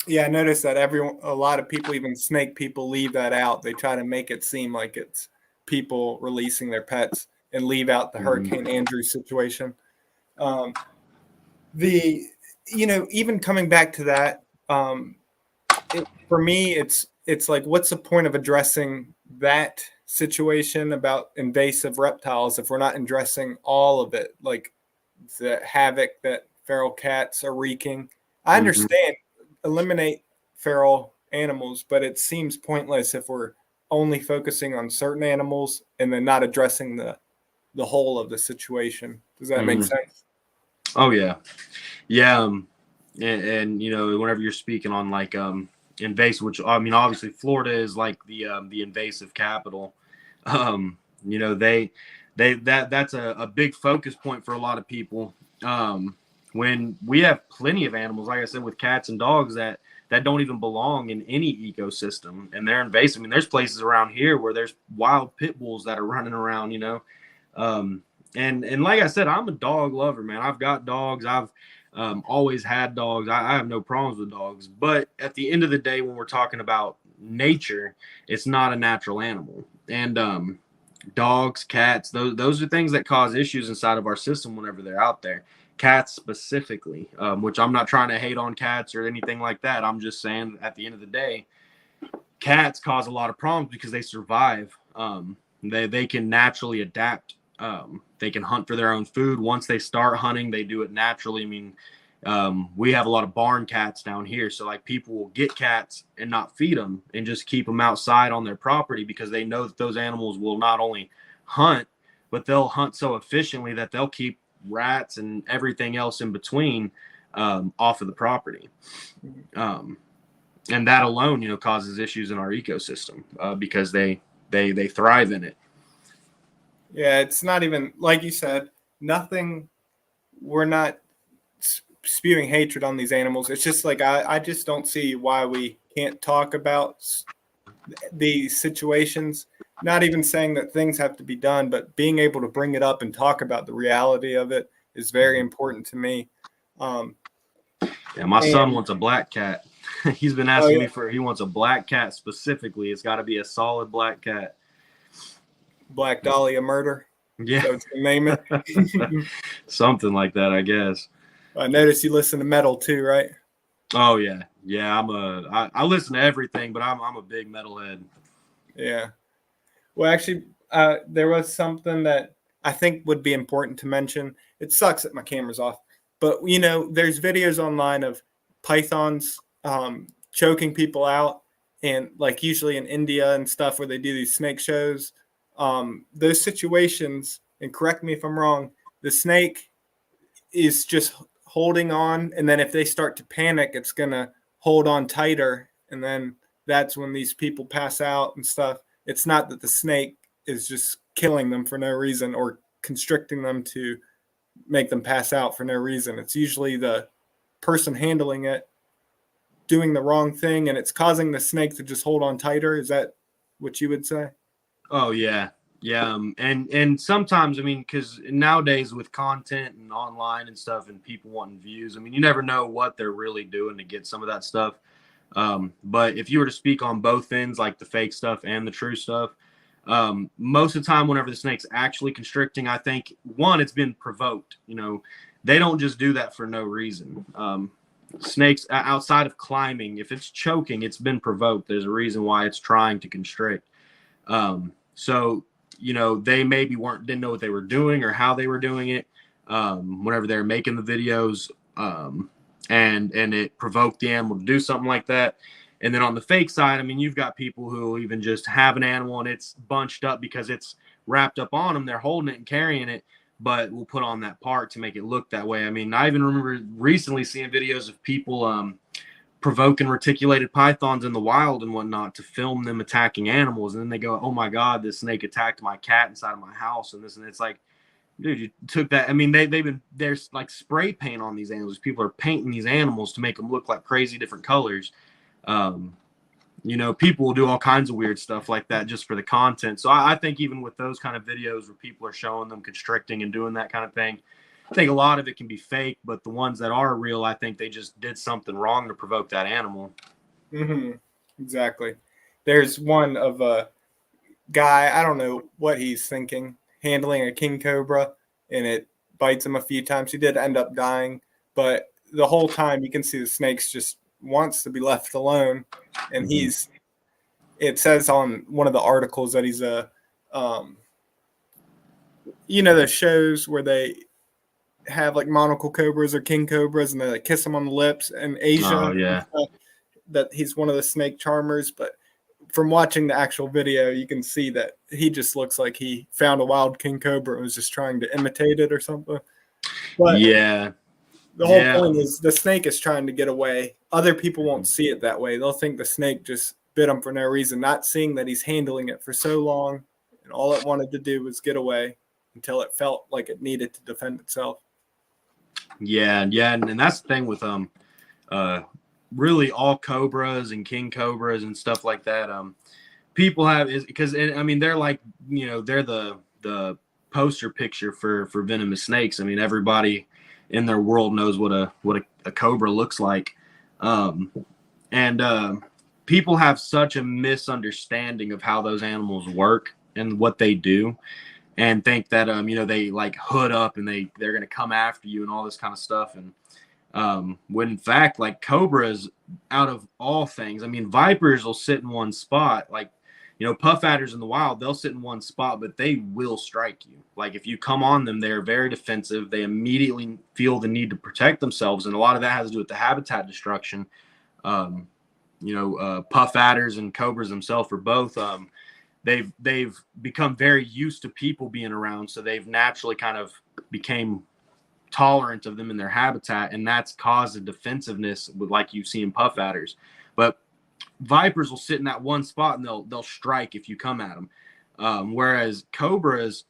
Yeah, I noticed that a lot of people, even snake people, leave that out. They try to make it seem like it's people releasing their pets and leave out the Hurricane Andrew situation. Even coming back to that, for me, it's like, what's the point of addressing that situation about invasive reptiles if we're not addressing all of it, like the havoc that feral cats are wreaking? I understand eliminate feral animals, but it seems pointless if we're only focusing on certain animals and then not addressing the whole of the situation. Does that make sense? Oh yeah. And whenever you're speaking on like invasive, which I mean, obviously Florida is like the invasive capital. That's a big focus point for a lot of people. When we have plenty of animals, like I said, with cats and dogs that don't even belong in any ecosystem, and they're invasive. I mean, there's places around here where there's wild pit bulls that are running around, and like I said, I'm a dog lover, man. I've got dogs. I've always had dogs. I have no problems with dogs. But at the end of the day, when we're talking about nature, it's not a natural animal. And dogs, cats, those are things that cause issues inside of our system whenever they're out there. Cats specifically, which I'm not trying to hate on cats or anything like that. I'm just saying at the end of the day, cats cause a lot of problems because they survive. They can naturally adapt. They can hunt for their own food. Once they start hunting, they do it naturally. I mean, we have a lot of barn cats down here. So like people will get cats and not feed them and just keep them outside on their property because they know that those animals will not only hunt, but they'll hunt so efficiently that they'll keep rats and everything else in between off of the property. And that alone, causes issues in our ecosystem because they thrive in it. Yeah, it's not even, like you said, we're not spewing hatred on these animals. It's just like, I just don't see why we can't talk about these situations. Not even saying that things have to be done, but being able to bring it up and talk about the reality of it is very important to me. My son wants a black cat. He's been asking me he wants a black cat specifically. It's got to be a solid black cat. Black Dahlia murder. Yeah. So it's gonna name it. Something like that, I guess. I noticed you listen to metal too, right? Oh yeah. Yeah, I listen to everything, but I'm a big metalhead. Yeah. Well, actually, there was something that I think would be important to mention. It sucks that my camera's off, but there's videos online of pythons choking people out, and like usually in India and stuff where they do these snake shows. Those situations, and correct me if I'm wrong, the snake is just holding on, and then if they start to panic, it's gonna hold on tighter, and then that's when these people pass out and stuff. It's not that the snake is just killing them for no reason or constricting them to make them pass out for no reason. It's usually the person handling it doing the wrong thing, and it's causing the snake to just hold on tighter. Is that what you would say? Oh yeah. Yeah. And sometimes, I mean, because nowadays with content and online and stuff and people wanting views, I mean, you never know what they're really doing to get some of that stuff. But if you were to speak on both ends, like the fake stuff and the true stuff, most of the time, whenever the snake's actually constricting, I think one, it's been provoked. They don't just do that for no reason. Snakes outside of climbing, if it's choking, it's been provoked. There's a reason why it's trying to constrict. So, they maybe didn't know what they were doing or how they were doing it whenever they were making the videos, and it provoked the animal to do something like that. And then on the fake side, I mean, you've got people who even just have an animal and it's bunched up because it's wrapped up on them. They're holding it and carrying it, but we'll put on that part to make it look that way. I mean, I even remember recently seeing videos of people provoking reticulated pythons in the wild and whatnot to film them attacking animals. And then they go, oh my God, this snake attacked my cat inside of my house. And it's like, dude, you took that. I mean, there's like spray paint on these animals. People are painting these animals to make them look like crazy different colors. People will do all kinds of weird stuff like that just for the content. So I think even with those kind of videos where people are showing them constricting and doing that kind of thing, I think a lot of it can be fake, but the ones that are real, I think they just did something wrong to provoke that animal. Mm-hmm. Exactly. There's one of a guy, I don't know what he's thinking, handling a king cobra, and it bites him a few times. He did end up dying, but the whole time you can see the snake's just wants to be left alone. And it says on one of the articles that he's the shows where they have like monocle cobras or king cobras and they like kiss them on the lips in Asia. Oh, yeah. That he's one of the snake charmers. But from watching the actual video, you can see that he just looks like he found a wild king cobra and was just trying to imitate it or something. But yeah. The whole point is the snake is trying to get away. Other people won't see it that way. They'll think the snake just bit him for no reason, not seeing that he's handling it for so long, and all it wanted to do was get away until it felt like it needed to defend itself. Yeah, and that's the thing with really all cobras and king cobras and stuff like that. People have is because I mean they're like they're the poster picture for venomous snakes. I mean everybody in their world knows what a cobra looks like, and people have such a misunderstanding of how those animals work and what they do, and think that they like hood up and they're gonna come after you and all this kind of stuff. And when in fact, like cobras, out of all things, I mean vipers will sit in one spot, like puff adders in the wild, they'll sit in one spot, but they will strike you. Like if you come on them, they're very defensive. They immediately feel the need to protect themselves. And a lot of that has to do with the habitat destruction. Puff adders and cobras themselves are both, they've become very used to people being around. So they've naturally kind of became tolerant of them in their habitat. And that's caused a defensiveness with like you see in puff adders. But vipers will sit in that one spot and they'll strike if you come at them. Whereas cobras,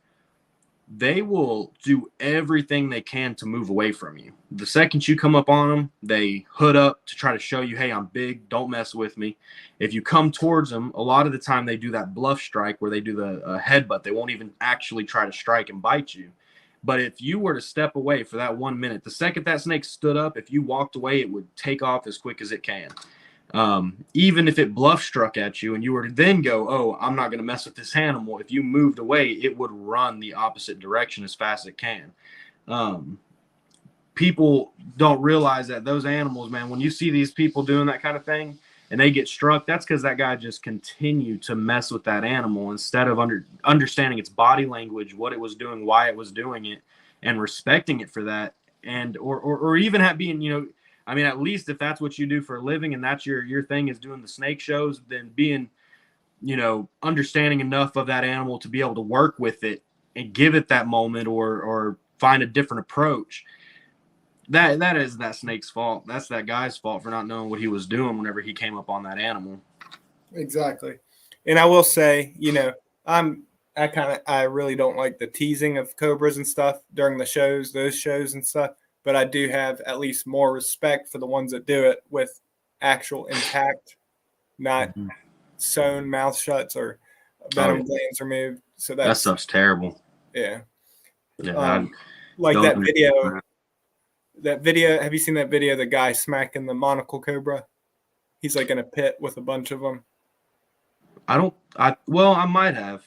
they will do everything they can to move away from you. The second you come up on them, they hood up to try to show you, hey, I'm big, don't mess with me. If you come towards them, a lot of the time they do that bluff strike where they do the headbutt. They won't even actually try to strike and bite you. But if you were to step away for that 1 minute, the second that snake stood up, if you walked away, it would take off as quick as it can. Even if it bluff struck at you and you were to then go, oh, I'm not going to mess with this animal. If you moved away, it would run the opposite direction as fast as it can. People don't realize that those animals, man, when you see these people doing that kind of thing and they get struck, that's because that guy just continued to mess with that animal instead of understanding its body language, what it was doing, why it was doing it, and respecting it for that. And, or even being, I mean, at least if that's what you do for a living and that's your thing is doing the snake shows, then being, understanding enough of that animal to be able to work with it and give it that moment or find a different approach. That is that snake's fault. That's that guy's fault for not knowing what he was doing whenever he came up on that animal. Exactly. And I will say, I really don't like the teasing of cobras and stuff during the shows, those shows and stuff. But I do have at least more respect for the ones that do it with actual intact, not sewn mouth shuts or venom glands removed. So that stuff's terrible. Yeah. Like that video. That video. Have you seen that video? The guy smacking the monocle cobra. He's like in a pit with a bunch of them. I might have.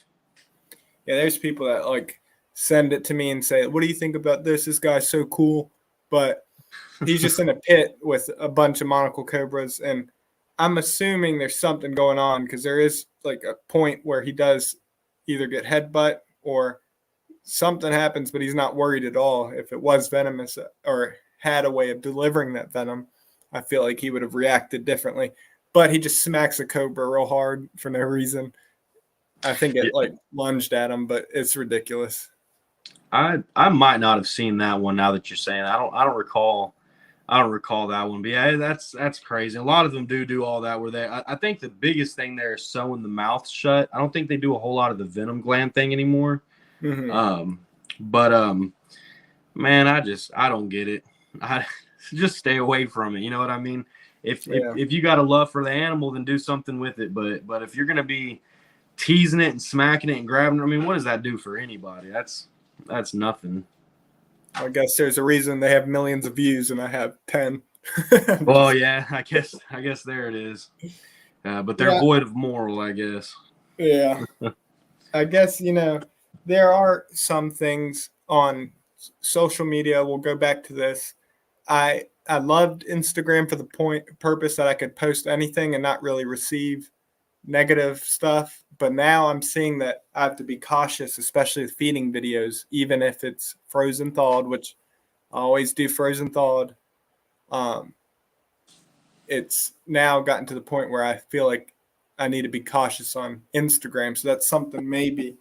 Yeah, there's people that like send it to me and say, "What do you think about this? This guy's so cool." But he's just in a pit with a bunch of monocle cobras. And I'm assuming there's something going on because there is like a point where he does either get headbutt or something happens, but he's not worried at all. If it was venomous or had a way of delivering that venom, I feel like he would have reacted differently. but he just smacks a cobra real hard for no reason. I think it like lunged at him, but it's ridiculous. I might not have seen that one now that you're saying. I don't recall that one. But yeah, that's crazy. A lot of them do all that where I think the biggest thing there is sewing the mouth shut. I don't think they do a whole lot of the venom gland thing anymore. Mm-hmm. Man, I don't get it. I just stay away from it. You know what I mean? If you got a love for the animal, then do something with it. But if you're gonna be teasing it and smacking it and grabbing it, I mean, what does that do for anybody? That's nothing. I guess there's a reason they have millions of views and I have 10. Well, yeah, I guess there it is. But they're void of moral, I guess. Yeah. I guess, there are some things on social media. We'll go back to this. I loved Instagram for the purpose that I could post anything and not really receive negative stuff. But now I'm seeing that I have to be cautious, especially with feeding videos, even if it's frozen thawed, which I always do frozen thawed. It's now gotten to the point where I feel like I need to be cautious on Instagram. So that's something maybe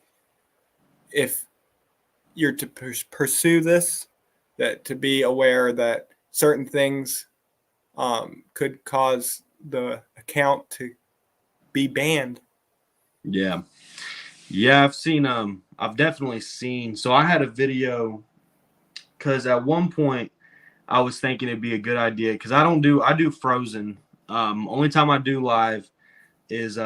if you're to pursue this, that to be aware that certain things could cause the account to be banned. Yeah, I've definitely seen. So I had a video because at one point I was thinking it'd be a good idea because I do frozen. Only time I do live is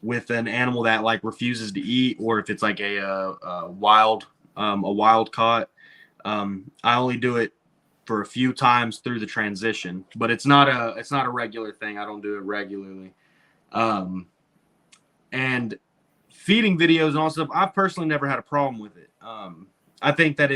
with an animal that like refuses to eat, or if it's like a wild caught. I only do it for a few times through the transition, but it's not a regular thing. I don't do it regularly. And feeding videos and all stuff, I've personally never had a problem with it. I think that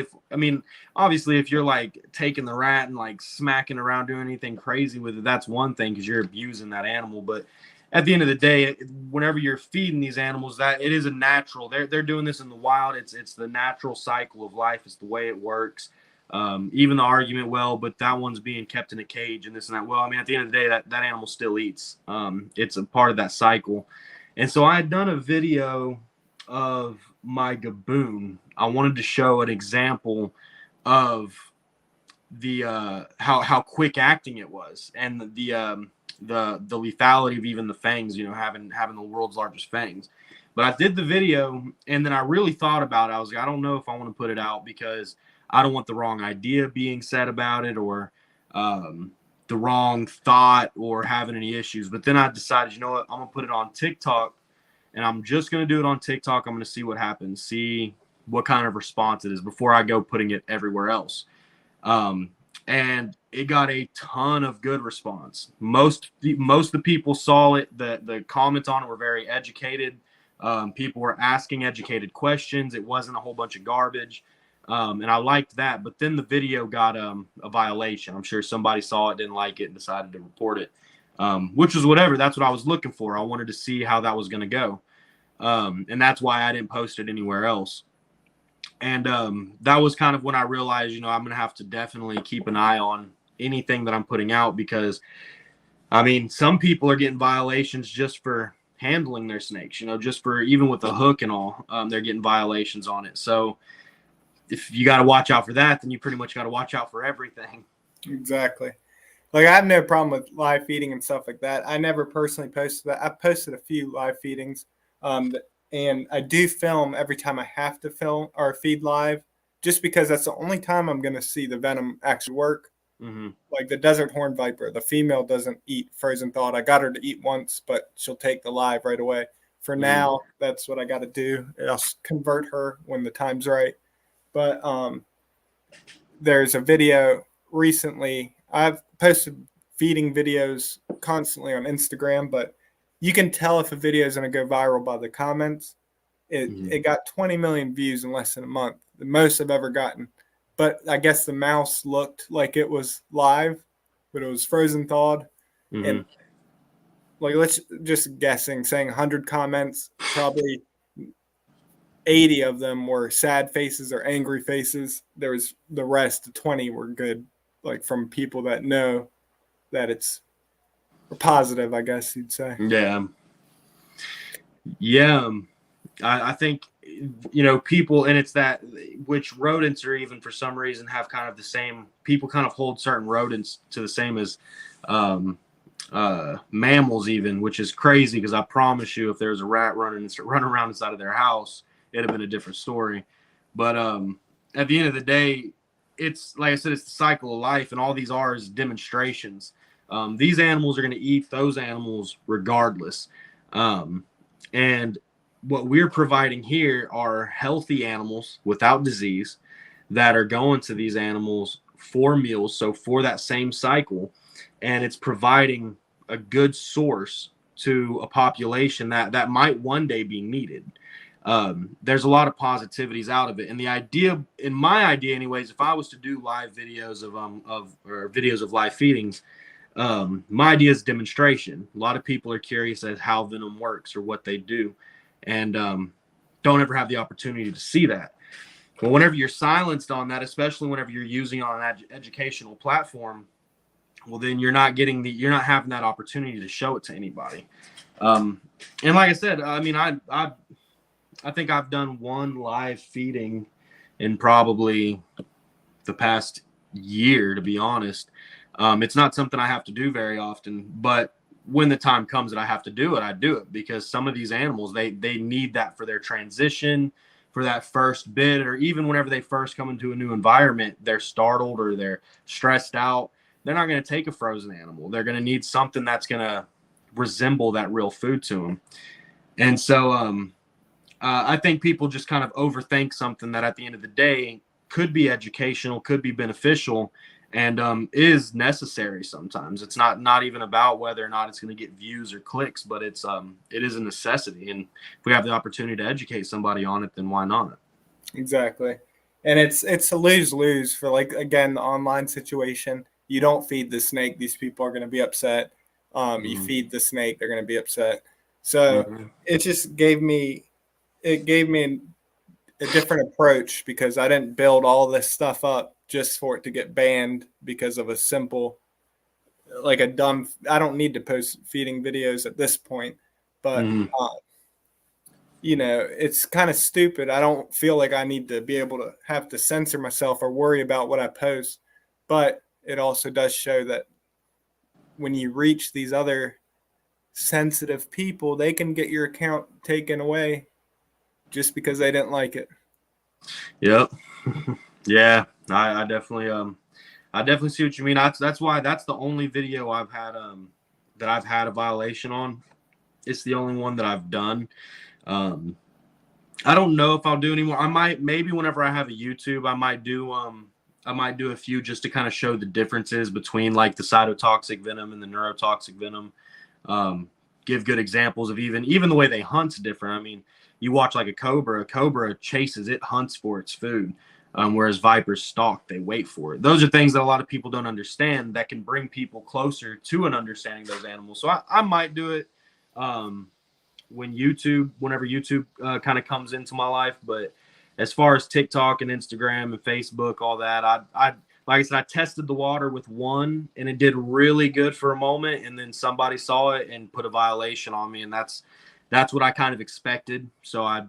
obviously if you're like taking the rat and like smacking around doing anything crazy with it, that's one thing because you're abusing that animal. But at the end of the day, whenever you're feeding these animals, that it is a natural. They're doing this in the wild. It's the natural cycle of life. It's the way it works. Even the argument, well, but that one's being kept in a cage and this and that. Well, at the end of the day, that animal still eats. It's a part of that cycle. And so I had done a video of my gaboon. I wanted to show an example of the how quick acting it was, and the lethality of even the fangs. Having the world's largest fangs. But I did the video, and then I really thought about it. I was like, I don't know if I want to put it out because I don't want the wrong idea being said about it, or the wrong thought, or having any issues. But then I decided, you know what, I'm gonna put it on TikTok, and I'm just gonna do it on TikTok. I'm gonna see what happens, see what kind of response it is before I go putting it everywhere else. And it got a ton of good response. Most of the people saw it. The comments on it were very educated. People were asking educated questions. It wasn't a whole bunch of garbage. And I liked that. But then the video got a violation. I'm sure somebody saw it, didn't like it, and decided to report it, which was whatever. That's what I was looking for. I wanted to see how that was going to go. And that's why I didn't post it anywhere else. And that was kind of when I realized, I'm going to have to definitely keep an eye on anything that I'm putting out because, some people are getting violations just for handling their snakes, just for even with the hook and all, they're getting violations on it. So if you got to watch out for that, then you pretty much got to watch out for everything. Exactly. Like I have no problem with live feeding and stuff like that. I never personally posted that. I've posted a few live feedings. And I do film every time I have to film or feed live, just because that's the only time I'm going to see the venom actually work. Mm-hmm. Like the desert horn viper, the female doesn't eat frozen thawed. I got her to eat once, but she'll take the live right away. For now, that's what I got to do. I'll convert her when the time's right. But there's a video recently. I've posted feeding videos constantly on Instagram, but you can tell if a video is going to go viral by the comments. It got 20 million views in less than a month, the most I've ever gotten. But I guess the mouse looked like it was live, but it was frozen thawed. Mm-hmm. And like, let's just guessing, saying 100 comments, probably 80 of them were sad faces or angry faces. There was the rest, 20 were good, like from people that know that it's or positive, I guess you'd say. Yeah. I think, people, and it's that which rodents are even for some reason have kind of the same, people kind of hold certain rodents to the same as mammals even, which is crazy because I promise you if there's a rat running around inside of their house, it'd have been a different story. But at the end of the day, it's like I said, it's the cycle of life, and all these are is demonstrations. These animals are going to eat those animals regardless. And what we're providing here are healthy animals without disease that are going to these animals for meals. So for that same cycle, and it's providing a good source to a population that might one day be needed. There's a lot of positivities out of it, and the idea, in my idea, anyways, if I was to do live videos or videos of live feedings, my idea is demonstration. A lot of people are curious as how venom works or what they do, and don't ever have the opportunity to see that. But whenever you're silenced on that, especially whenever you're using on an educational platform, well, then you're not having that opportunity to show it to anybody. And like I said, I mean, I think I've done one live feeding in probably the past year, to be honest. It's not something I have to do very often, but when the time comes that I have to do it, I do it because some of these animals, they need that for their transition, for that first bit, or even whenever they first come into a new environment, they're startled or they're stressed out. They're not going to take a frozen animal. They're going to need something that's going to resemble that real food to them. And so I think people just kind of overthink something that at the end of the day could be educational, could be beneficial, and is necessary sometimes. It's not even about whether or not it's going to get views or clicks, but it is a necessity. And if we have the opportunity to educate somebody on it, then why not? Exactly. And it's a lose-lose for, like, again, the online situation. You don't feed the snake, these people are going to be upset. You feed the snake, they're going to be upset. So it just gave me a different approach because I didn't build all this stuff up just for it to get banned because of a simple, like a dumb, I don't need to post feeding videos at this point, but it's kind of stupid. I don't feel like I need to be able to have to censor myself or worry about what I post, but it also does show that when you reach these other sensitive people, they can get your account taken away just because they didn't like it. Yep. Yeah, I definitely see what you mean. That's why that's the only video I've had that I've had a violation on. It's the only one that I've done. I don't know if I'll do anymore. I might, maybe whenever I have a YouTube, I might do a few just to kind of show the differences between like the cytotoxic venom and the neurotoxic venom. Give good examples of even the way they hunt's different. I mean, you watch like a cobra chases, it hunts for its food. Whereas vipers stalk, they wait for it. Those are things that a lot of people don't understand that can bring people closer to an understanding those animals. So I might do it whenever YouTube kind of comes into my life. But as far as TikTok and Instagram and Facebook, all that, I like I said, I tested the water with one and it did really good for a moment. And then somebody saw it and put a violation on me. And that's what I kind of expected. So I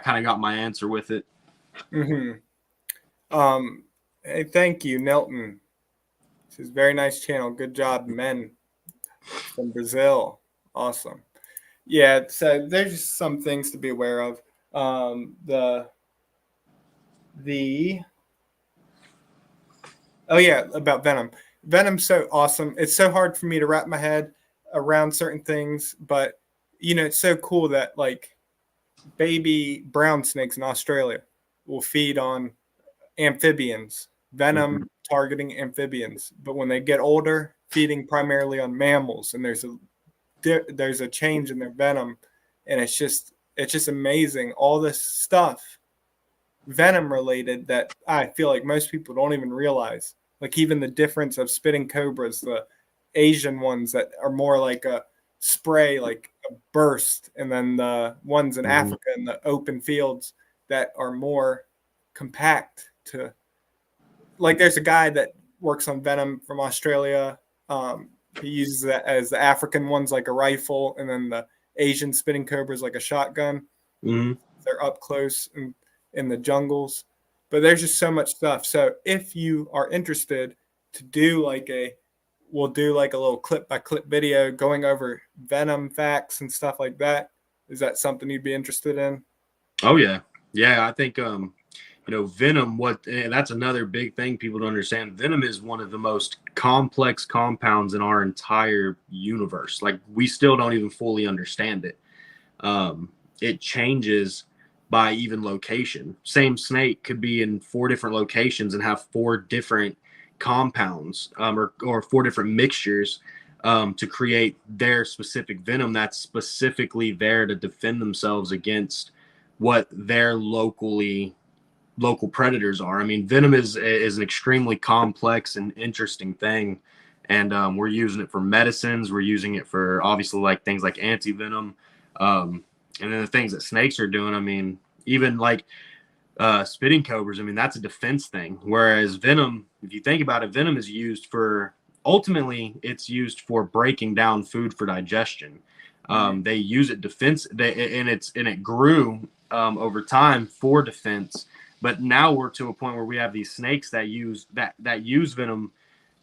kind of got my answer with it. Hey, thank you, Nelton. This is a very nice channel. Good job, men from Brazil. Awesome. Yeah, so there's just some things to be aware of. About venom. Venom's so awesome. It's so hard for me to wrap my head around certain things, but it's so cool that like baby brown snakes in Australia will feed on amphibians, venom targeting amphibians, but when they get older, feeding primarily on mammals, and there's a change in their venom, and it's just amazing. All this stuff venom related that I feel like most people don't even realize. Like even the difference of spitting cobras, the Asian ones that are more like a spray, like a burst, and then the ones in Africa in the open fields that are more compact to, like there's a guy that works on venom from Australia. He uses that as the African ones like a rifle, and then the Asian spitting cobras like a shotgun. Mm-hmm. They're up close in the jungles. But there's just so much stuff. So if you are interested to do we'll do like a little clip by clip video going over venom facts and stuff like that. Is that something you'd be interested in? Oh yeah. Yeah. I think, venom, and that's another big thing people don't understand. Venom is one of the most complex compounds in our entire universe. Like, we still don't even fully understand it. It changes by even location. Same snake could be in 4 different locations and have 4 different compounds, or 4 different mixtures, to create their specific venom that's specifically there to defend themselves against what their local predators are. I mean, venom is an extremely complex and interesting thing, and we're using it for medicines. We're using it for, obviously, like things like anti-venom, and then the things that snakes are doing. I mean, even like spitting cobras. I mean, that's a defense thing. Whereas venom, if you think about it, venom is used for, ultimately, it's used for breaking down food for digestion. They use it and it grew over time for defense. But now we're to a point where we have these snakes that use venom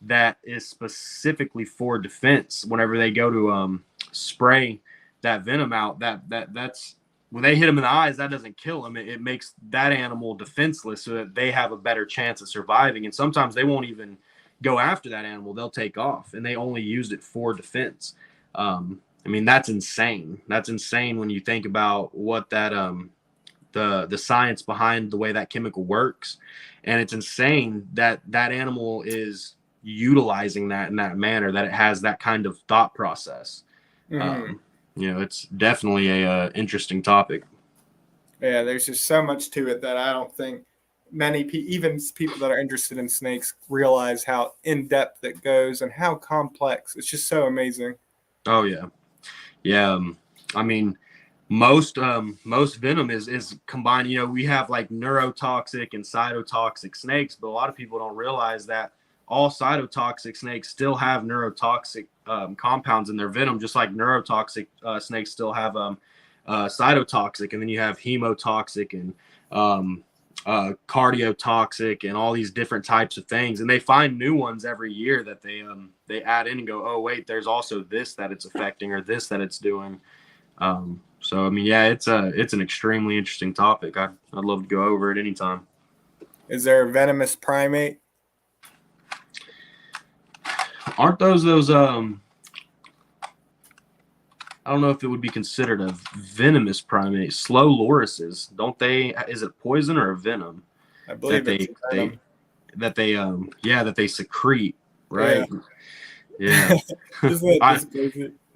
that is specifically for defense. Whenever they go to spray that venom out, that's when they hit them in the eyes, that doesn't kill them. It makes that animal defenseless, so that they have a better chance of surviving. And sometimes they won't even go after that animal; they'll take off, and they only used it for defense. I mean, that's insane. That's insane when you think about what that the science behind the way that chemical works, and it's insane that that animal is utilizing that in that manner, that it has that kind of thought process. It's definitely a interesting topic. Yeah, there's just so much to it that I don't think many even people that are interested in snakes realize how in depth it goes and how complex. It's just so amazing. Oh yeah, yeah. I mean, most venom is combined. We have like neurotoxic and cytotoxic snakes, but a lot of people don't realize that all cytotoxic snakes still have neurotoxic compounds in their venom, just like neurotoxic snakes still have cytotoxic, and then you have hemotoxic and cardiotoxic and all these different types of things, and they find new ones every year that they add in and go, oh wait, there's also this that it's affecting, or this that it's doing. So I mean, yeah, it's an extremely interesting topic. I'd love to go over it anytime. Is there a venomous primate? Aren't those I don't know if it would be considered a venomous primate. Slow lorises, don't they? Is it poison or a venom? I believe that they secrete, right? Yeah.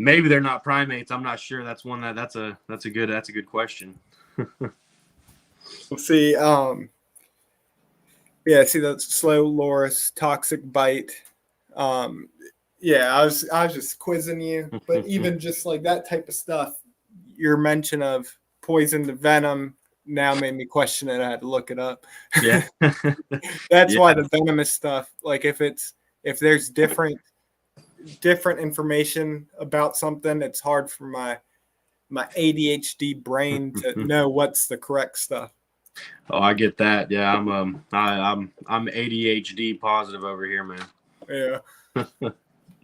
Maybe they're not primates. I'm not sure. That's one that's a good question. See, see that slow loris, toxic bite. I was just quizzing you, but even just like that type of stuff, your mention of poison to venom now made me question it. I had to look it up. Yeah. That's why the venomous stuff, like if there's different information about something, it's hard for my ADHD brain to know what's the correct stuff. Oh, I get that. Yeah, I'm ADHD positive over here, man. Yeah.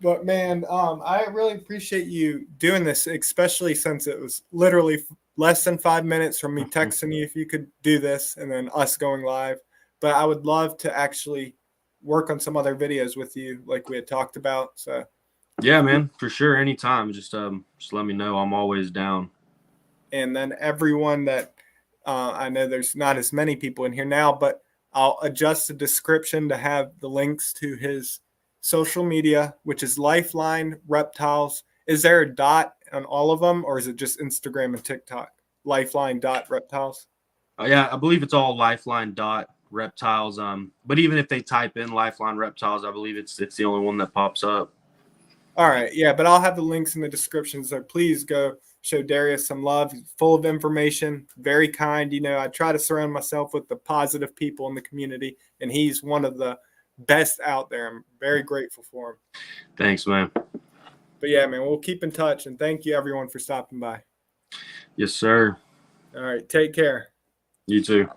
But man, I really appreciate you doing this, especially since it was literally less than 5 minutes from me texting you if you could do this and then us going live. But I would love to actually work on some other videos with you like we had talked about. So yeah, man, for sure. Anytime. Just let me know. I'm always down. And then everyone that I know there's not as many people in here now, but I'll adjust the description to have the links to his social media, which is Lifeline Reptiles. Is there a dot on all of them, or is it just Instagram and TikTok? Lifeline.reptiles? Yeah, I believe it's all Lifeline.reptiles. But even if they type in Lifeline Reptiles, I believe it's the only one that pops up. All right, yeah, but I'll have the links in the description, so please go show Darius some love. He's full of information, very kind. I try to surround myself with the positive people in the community, and he's one of the best out there. I'm very grateful for him. Thanks, man. But yeah, man, we'll keep in touch, and thank you everyone for stopping by. Yes, sir. All right, take care. You too.